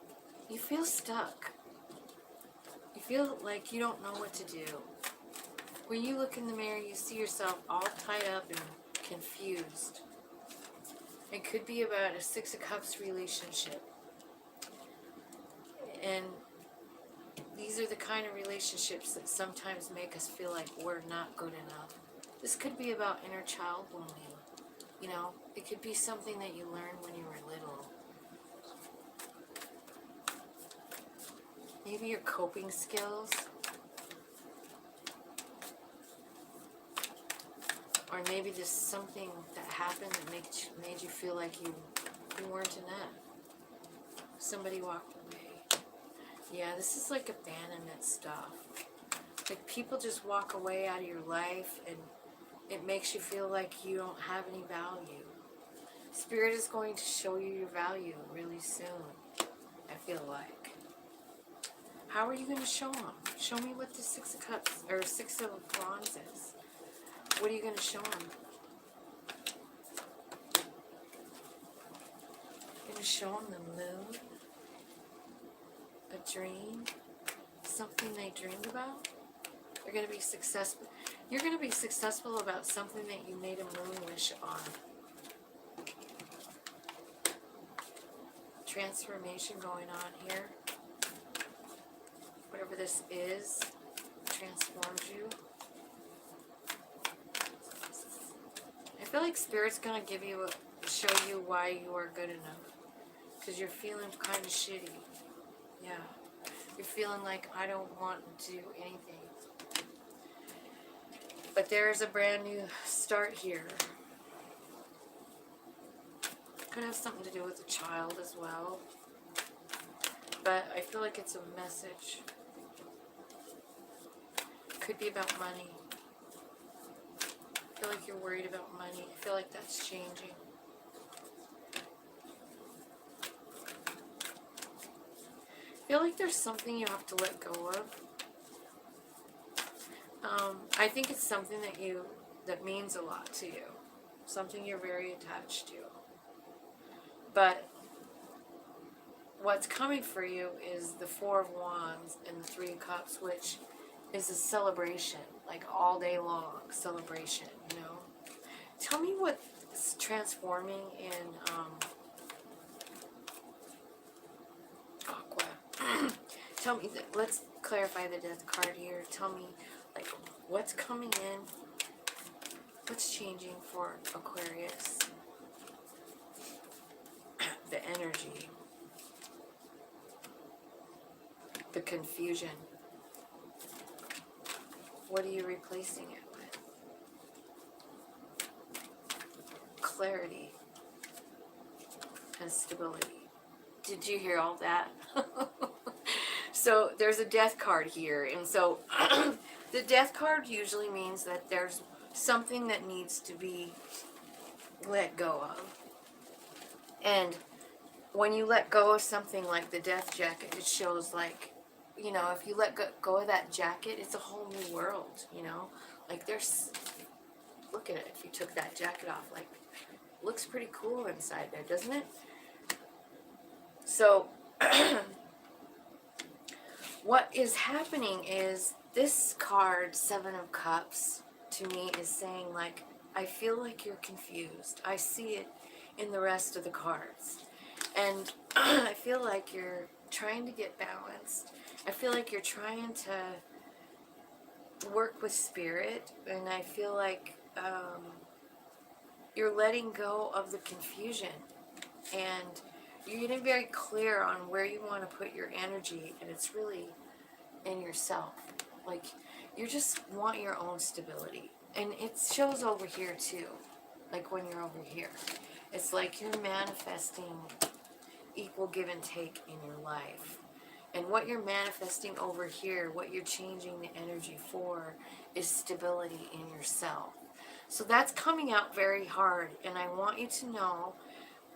you feel stuck. You feel like you don't know what to do. When you look in the mirror, you see yourself all tied up and confused. It could be about a 6 of Cups relationship. And these are the kind of relationships that sometimes make us feel like we're not good enough. This could be about inner child wounding. You know, it could be something that you learned when you were little. Maybe your coping skills. Or maybe there's something that happened that made you feel like you weren't enough. Somebody walked away. Yeah, this is like abandonment stuff. Like, people just walk away out of your life, and it makes you feel like you don't have any value. Spirit is going to show you your value really soon, I feel like. How are you going to show them? Show me what the 6 of Cups, or 6 of Wands is. What are you going to show them? You're going to show them the moon? A dream? Something they dreamed about? You're going to be successful. You're going to be successful about something that you made a moon wish on. Transformation going on here. Whatever this is, transforms you. I feel like Spirit's going to show you why you are good enough. Because you're feeling kind of shitty. Yeah. You're feeling like, I don't want to do anything. But there is a brand new start here. Could have something to do with a child as well. But I feel like it's a message. Could be about money. I feel like you're worried about money. I feel like that's changing. I feel like there's something you have to let go of. I think it's something that means a lot to you. Something you're very attached to. But what's coming for you is the Four of Wands and the Three of Cups, which is a celebration, like all day long celebration, you know. Tell me what's transforming in Aqua. Tell me, let's clarify the Death card here. Tell me, like, what's coming in, what's changing for Aquarius, the energy, the confusion. What are you replacing it with? Clarity and stability. Did you hear all that? So there's a Death card here, and so the Death card usually means that there's something that needs to be let go of. And when you let go of something like the Death jacket, it shows, like, you know, if you let go of that jacket, it's a whole new world, you know? Like, there's, look at it, if you took that jacket off, like, looks pretty cool inside there, doesn't it? So, what is happening is this card, Seven of Cups, to me is saying, like, I feel like you're confused. I see it in the rest of the cards. And I feel like you're trying to get balanced. I feel like you're trying to work with spirit. And I feel like you're letting go of the confusion. And you're getting very clear on where you want to put your energy. And it's really in yourself. Like, you just want your own stability. And it shows over here too. Like when you're over here. It's like you're manifesting equal give and take in your life. And what you're manifesting over here, what you're changing the energy for, is stability in yourself. So that's coming out very hard. And I want you to know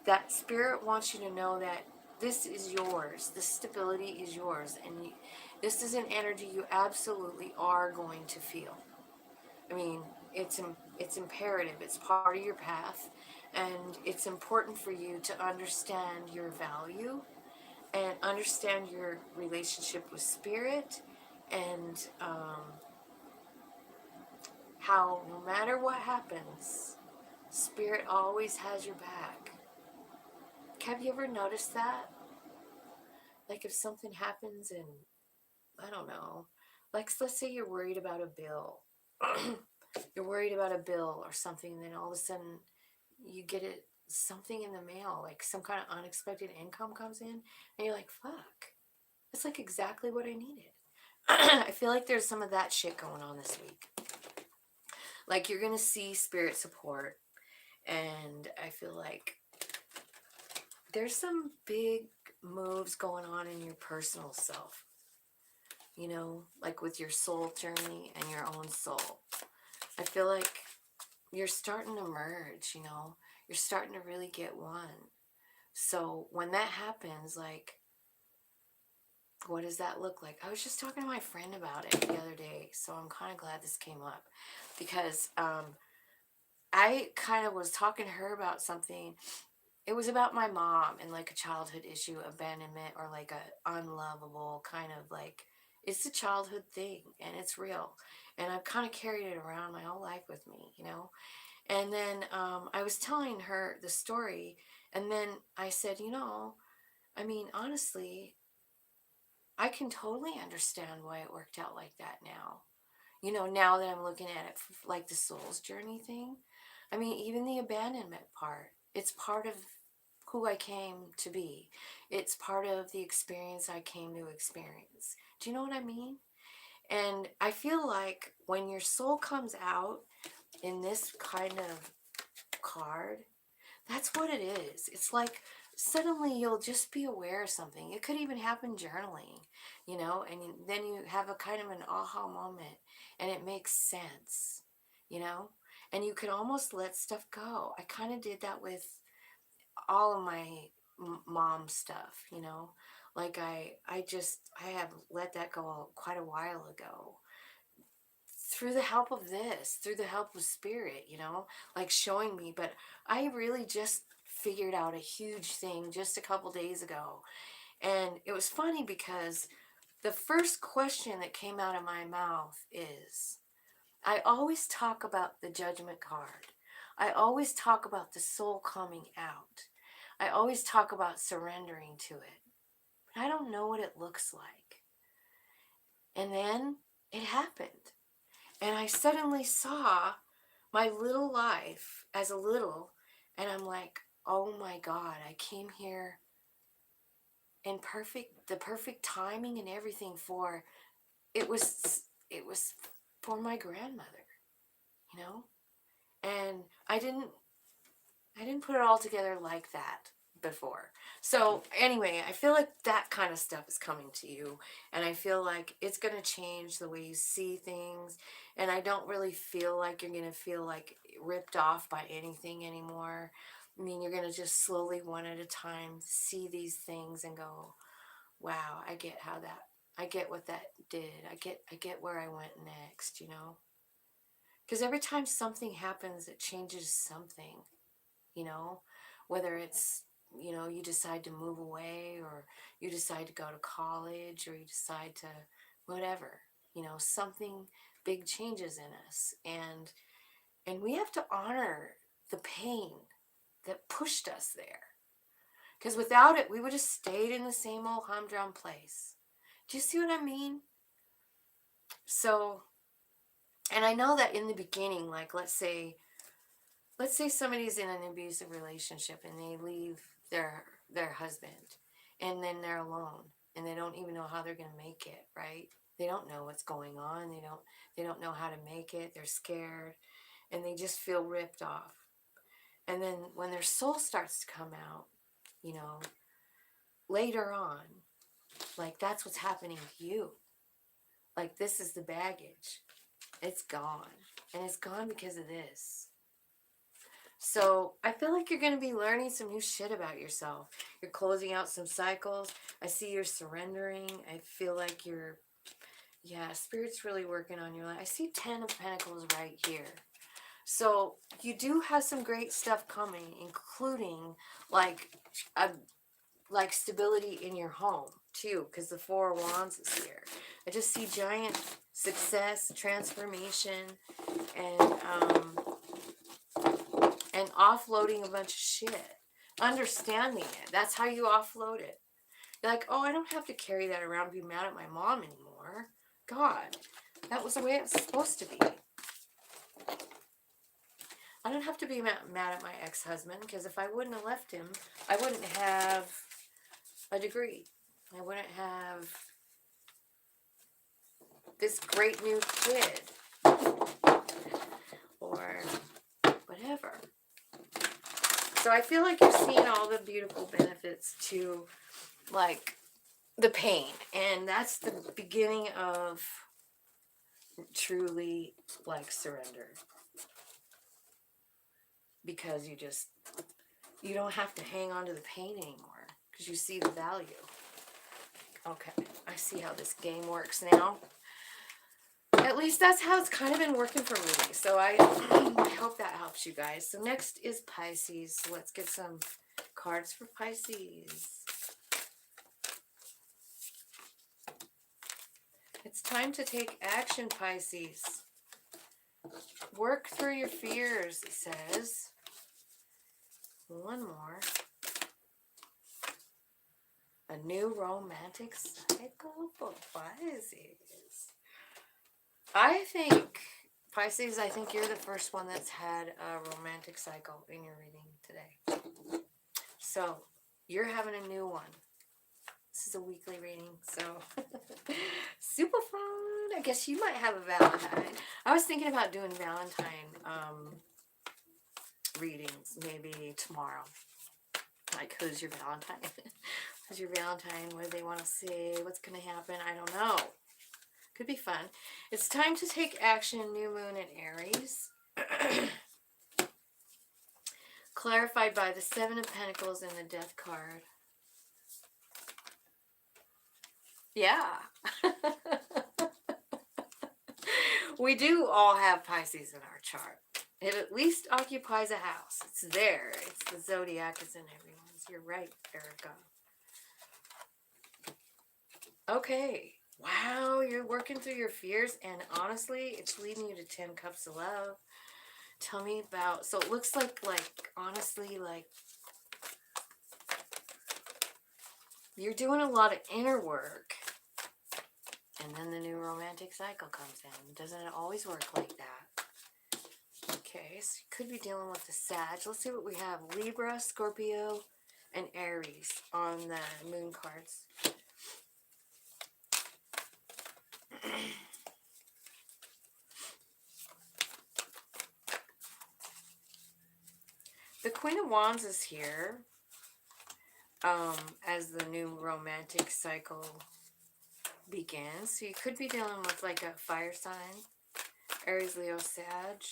that Spirit wants you to know that this is yours. This stability is yours. And this is an energy you absolutely are going to feel. I mean, it's imperative. It's part of your path. And it's important for you to understand your value and understand your relationship with Spirit, and how no matter what happens, Spirit always has your back. Have you ever noticed that? Like if something happens and, I don't know, like let's say you're worried about a bill. You're worried about a bill or something, and then all of a sudden you get something in the mail, like some kind of unexpected income comes in, and you're like, fuck, that's like exactly what I needed. I feel like there's some of that shit going on this week. Like you're going to see Spirit support, and I feel like there's some big moves going on in your personal self. You know, like with your soul journey and your own soul. I feel like you're starting to merge, you know. You're starting to really get one. So when that happens, like, what does that look like? I was just talking to my friend about it the other day, so I'm kind of glad this came up. Because I kind of was talking to her about something. It was about my mom and like a childhood issue, abandonment, or like a unlovable kind of like, it's a childhood thing and it's real. And I've kind of carried it around my whole life with me, you know. And then I was telling her the story, and then I said, you know, I mean, honestly, I can totally understand why it worked out like that now. You know, now that I'm looking at it like the soul's journey thing. I mean, even the abandonment part, it's part of who I came to be. It's part of the experience I came to experience. Do you know what I mean? And I feel like when your soul comes out in this kind of card, that's what it is. It's like suddenly you'll just be aware of something. It could even happen journaling, you know, and then you have a kind of an aha moment and it makes sense, you know, and you can almost let stuff go. I kind of did that with all of my mom stuff, you know, like I have let that go quite a while ago through the help of this, through the help of spirit, you know, like showing me. But I really just figured out a huge thing just a couple days ago. And it was funny because the first question that came out of my mouth is, I always talk about the judgment card. I always talk about the soul coming out. I always talk about surrendering to it. But I don't know what it looks like. And then it happened. And I suddenly saw my little life as a little, and I'm like, oh my God, I came here in the perfect timing and everything for, it was for my grandmother, you know? And I didn't put it all together like that before. So anyway, I feel like that kind of stuff is coming to you, and I feel like it's going to change the way you see things, and I don't really feel like you're going to feel like ripped off by anything anymore. I mean, you're going to just slowly, one at a time, see these things and go, wow, I get what that did. I get where I went next, you know? Because every time something happens, it changes something, you know, whether it's, you know, you decide to move away, or you decide to go to college, or you decide to whatever, you know, something big changes in us, and we have to honor the pain that pushed us there, because without it we would have stayed in the same old humdrum place. Do you see what I mean? So, and I know that in the beginning, like let's say somebody's in an abusive relationship and they leave their husband, and then they're alone and they don't even know how they're going to make it, right? They don't know what's going on. They don't know how to make it. They're scared and they just feel ripped off. And then when their soul starts to come out, you know, later on, like that's what's happening to you. Like this is the baggage. It's gone. And it's gone because of this. So I feel like you're going to be learning some new shit about yourself. You're closing out some cycles. I see you're surrendering. I feel like Spirit's really working on your life. I see 10 of Pentacles right here. So you do have some great stuff coming, including like stability in your home too, because the Four of Wands is here. I just see giant success, transformation, and offloading a bunch of shit. Understanding it. That's how you offload it. You're like, oh, I don't have to carry that around and be mad at my mom anymore. God, that was the way it was supposed to be. I don't have to be mad at my ex-husband, because if I wouldn't have left him, I wouldn't have a degree. I wouldn't have this great new kid. Or whatever. So I feel like you're seeing all the beautiful benefits to, like, the pain. And that's the beginning of truly, like, surrender. Because you don't have to hang on to the pain anymore. Because you see the value. Okay, I see how this game works now. At least that's how it's kind of been working for me. So I hope that helps you guys. So next is Pisces. So let's get some cards for Pisces. It's time to take action, Pisces. Work through your fears, it says. One more. A new romantic cycle for Pisces. I think, Pisces, I think you're the first one that's had a romantic cycle in your reading today. So, you're having a new one. This is a weekly reading, so super fun. I guess you might have a Valentine. I was thinking about doing Valentine readings maybe tomorrow. Like, who's your Valentine? Who's your Valentine? What do they want to say? What's going to happen? I don't know. Could be fun. It's time to take action. New moon in Aries. Clarified by the Seven of Pentacles and the Death card. Yeah. We do all have Pisces in our chart. It at least occupies a house. It's there. It's the zodiac. It's in everyone's. You're right, Erica. Okay. Wow, you're working through your fears, and honestly, it's leading you to 10 cups of love. Tell me about, so it looks like honestly, like you're doing a lot of inner work, and then the new romantic cycle comes in. Doesn't it always work like that? Okay, so you could be dealing with the Sag. Let's see what we have. Libra, Scorpio, and Aries on the moon cards. The Queen of Wands is here as the new romantic cycle begins. So you could be dealing with like a fire sign. Aries, Leo, Sag.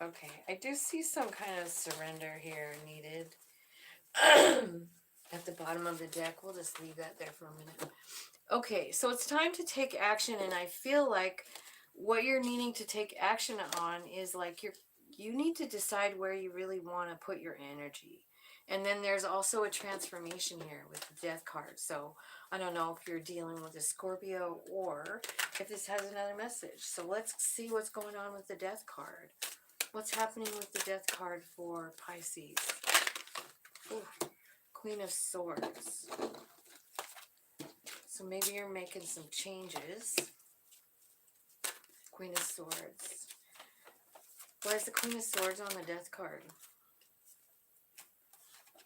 Okay, I do see some kind of surrender here needed. At the bottom of the deck. We'll just leave that there for a minute. Okay, so it's time to take action, and I feel like what you're needing to take action on is like you need to decide where you really want to put your energy. And then there's also a transformation here with the Death card. So I don't know if you're dealing with a Scorpio or if this has another message. So let's see what's going on with the Death card. What's happening with the Death card for Pisces? Ooh, Queen of Swords. So maybe you're making some changes. Queen of Swords. Why is the Queen of Swords on the Death card?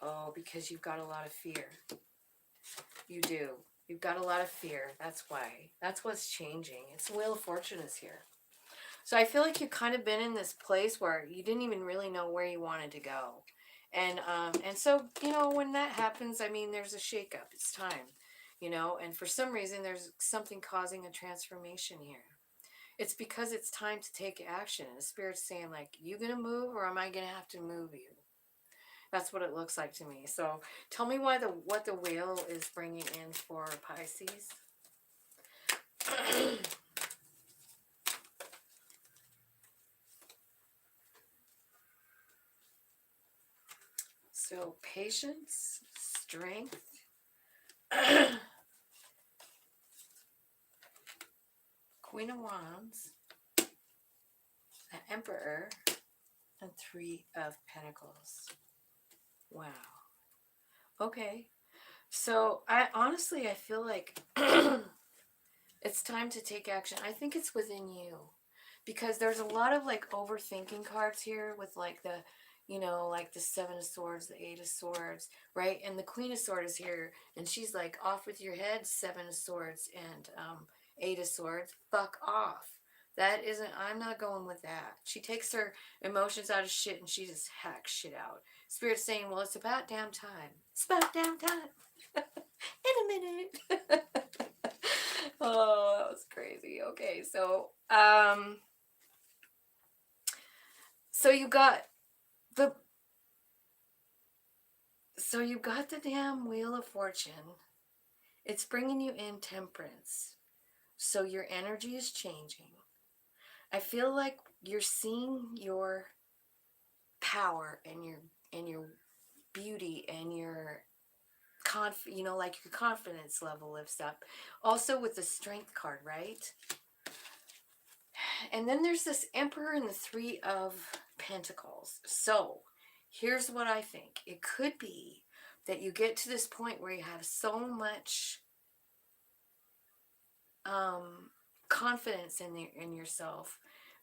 Oh, because you've got a lot of fear. You do. You've got a lot of fear. That's why. That's what's changing. It's Wheel of Fortune is here. So I feel like you've kind of been in this place where you didn't even really know where you wanted to go. And so, you know, when that happens, I mean, there's a shakeup. It's time, you know, and for some reason, there's something causing a transformation here. It's because it's time to take action. The Spirit's saying, like, you going to move or am I going to have to move you? That's what it looks like to me. So tell me what the wheel is bringing in for Pisces. So patience, strength, Queen of Wands, the Emperor, and Three of Pentacles. Wow. Okay. So I feel like it's time to take action. I think it's within you because there's a lot of like overthinking cards here with like the, you know, like the Seven of Swords, the Eight of Swords, right? And the Queen of Swords is here and she's like, off with your head, Seven of Swords and Eight of Swords, fuck off. That isn't, I'm not going with that. She takes her emotions out of shit and she just hacks shit out. Spirit's saying, well, it's about damn time. It's about damn time. In a minute. Oh, that was crazy. Okay, so you got the damn Wheel of Fortune. It's bringing you in Temperance. So your energy is changing. I feel like you're seeing your power and your beauty and your you know, like your confidence level lifts up. Also with the Strength card, right? And then there's this Emperor and the Three of Pentacles. So here's what I think. It could be that you get to this point where you have so much confidence in yourself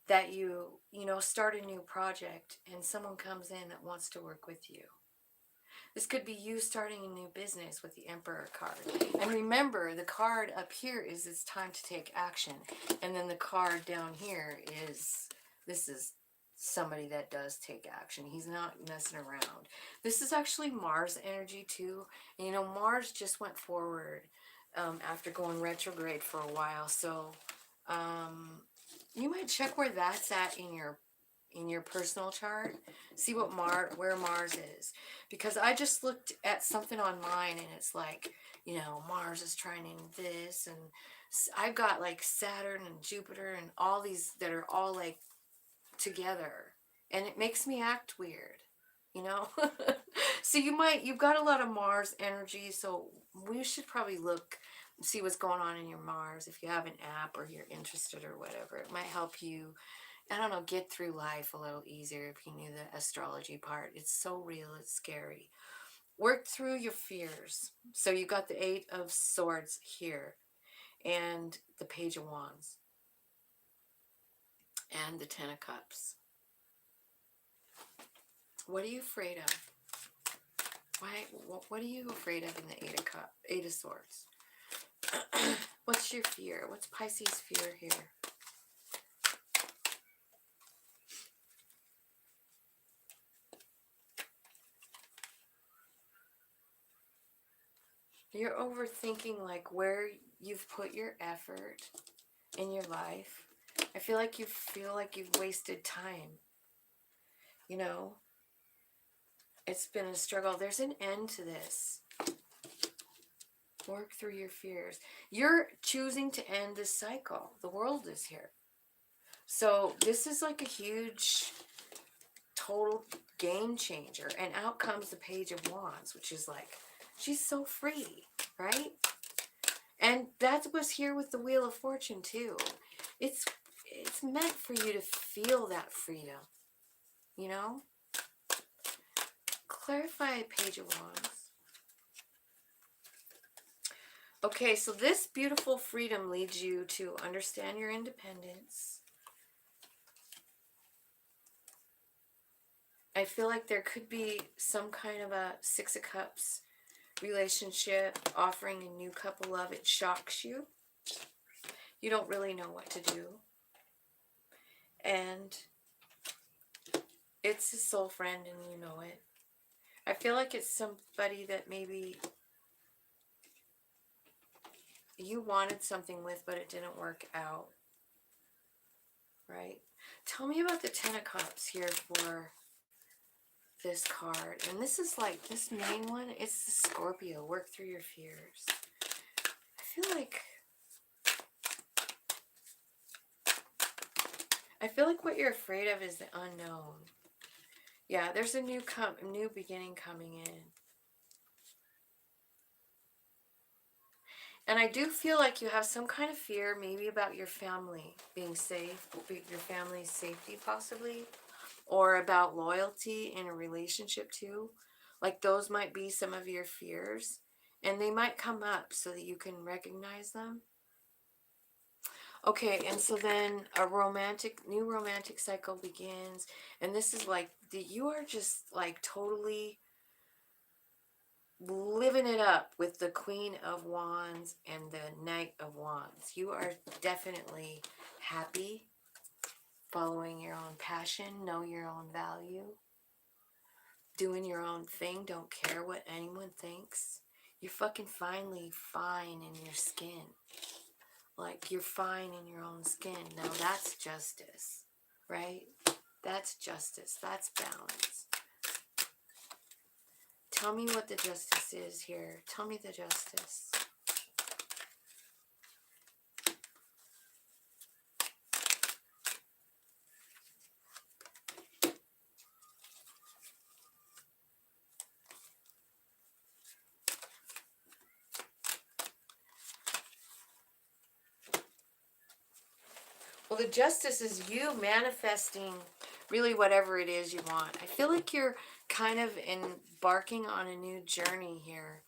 that you know, start a new project and someone comes in that wants to work with you. This could be you starting a new business with the Emperor card. And remember, the card up here is it's time to take action. And then the card down here is, this is somebody that does take action. He's not messing around. This is actually Mars energy too. And you know, Mars just went forward after going retrograde for a while. So you might check where that's at in your personal chart. See what where Mars is, because I just looked at something on mine and it's like, you know, Mars is trining this, and I've got like Saturn and Jupiter and all these that are all like together, and it makes me act weird, you know. So you've got a lot of Mars energy, so we should probably see what's going on in your Mars if you have an app or you're interested or whatever. It might help you, I don't know, get through life a little easier if you knew the astrology part. It's so real, it's scary. Work through your fears. So you got the 8 of Swords here, and the Page of Wands, and the 10 of Cups. What are you afraid of? What are you afraid of in the 8 of Swords? What's your fear? What's Pisces' fear here? You're overthinking like where you've put your effort in your life. I feel like you've wasted time. You know, it's been a struggle. There's an end to this. Work through your fears. You're choosing to end this cycle. The world is here. So this is like a huge, total game changer. And out comes the Page of Wands, which is like, she's so free, right? And that was here with the Wheel of Fortune too. It's meant for you to feel that freedom, you know? Clarify Page of Wands. Okay, so this beautiful freedom leads you to understand your independence. I feel like there could be some kind of a 6 of Cups relationship offering a new couple love. It shocks you. You don't really know what to do. And it's a soul friend and you know it. I feel like it's somebody that maybe you wanted something with, but it didn't work out. Right? Tell me about the 10 of Cups here for this card. And this is like, this main one, it's the Scorpio. Work through your fears. I feel like what you're afraid of is the unknown. Yeah, there's a new beginning coming in. And I do feel like you have some kind of fear, maybe about your family being safe, your family's safety possibly, or about loyalty in a relationship too. Like those might be some of your fears, and they might come up so that you can recognize them. Okay, and so then new romantic cycle begins, and this is like, you are just like totally living it up with the Queen of Wands and the Knight of Wands. You are definitely happy, following your own passion, know your own value, doing your own thing, don't care what anyone thinks. You're fucking finally fine in your skin. Like, you're fine in your own skin. Now that's justice, right? That's justice. That's balance. Tell me what the justice is here. Tell me the justice. Well, the justice is you manifesting really whatever it is you want. I feel like you're kind of embarking on a new journey here.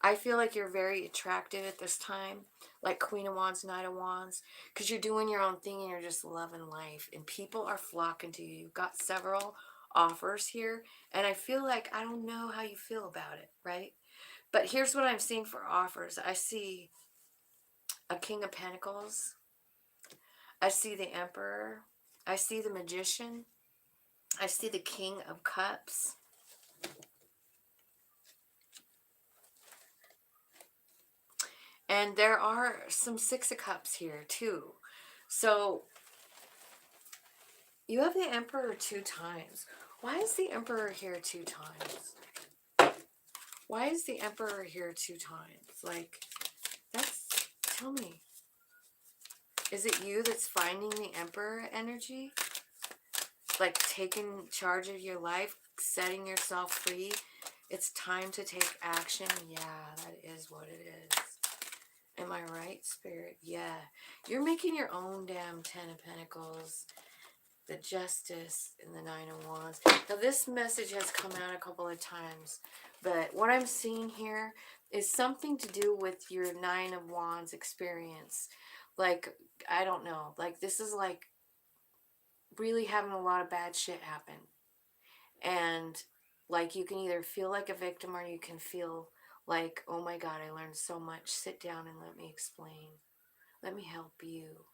I feel like you're very attractive at this time, like Queen of Wands, Knight of Wands, because you're doing your own thing and you're just loving life. And people are flocking to you. You've got several offers here. And I feel like, I don't know how you feel about it, right? But here's what I'm seeing for offers. I see a King of Pentacles. I see the Emperor. I see the Magician. I see the King of Cups. And there are some Six of Cups here too. So you have the Emperor 2 times. Why is the Emperor here 2 times? Why is the Emperor here 2 times? Like, tell me. Is it you that's finding the Emperor energy? Like taking charge of your life, setting yourself free? It's time to take action. Yeah, that is what it is. Am I right, Spirit? Yeah. You're making your own damn 10 of Pentacles, the Justice, and the 9 of Wands. Now, this message has come out a couple of times, but what I'm seeing here is something to do with your 9 of Wands experience. Like, I don't know. Like, this is like really having a lot of bad shit happen. And, like, you can either feel like a victim or you can feel like, oh my God, I learned so much. Sit down and let me explain. Let me help you.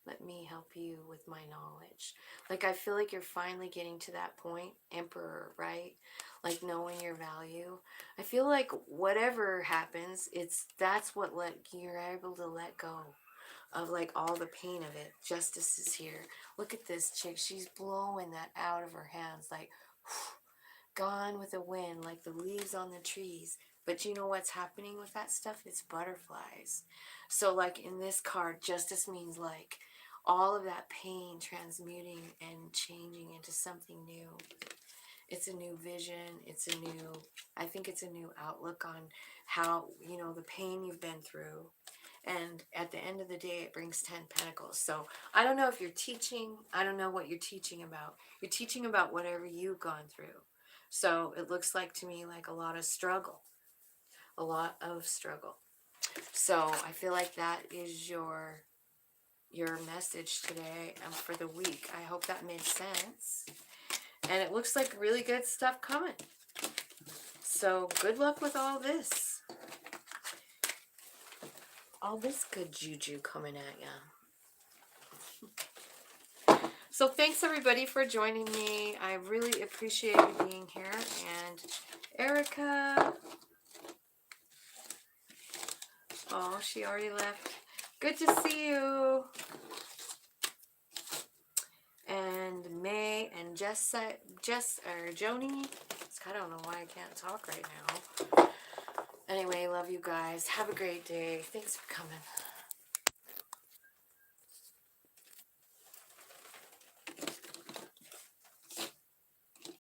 Let me help you with my knowledge. Like, I feel like you're finally getting to that point, Emperor, right? Like, knowing your value. I feel like whatever happens, that's what you're able to let go of, like, all the pain of it. Justice is here. Look at this chick. She's blowing that out of her hands, like, gone with the wind, like the leaves on the trees. But you know what's happening with that stuff? It's butterflies. So, like, in this card, justice means, like, all of that pain transmuting and changing into something new. It's a new vision. I think it's a new outlook on how, the pain you've been through. And at the end of the day, it brings 10 Pentacles. So I don't know if you're teaching. I don't know what you're teaching about. You're teaching about whatever you've gone through. So it looks like to me like a lot of struggle. A lot of struggle. So I feel like that is your message today and for the week. I hope that made sense. And it looks like really good stuff coming. So good luck with all this. All this good juju coming at ya. So thanks everybody for joining me. I really appreciate you being here. And Erica. Oh, she already left. Good to see you. And May and Joni. I don't know why I can't talk right now. Anyway, love you guys. Have a great day. Thanks for coming.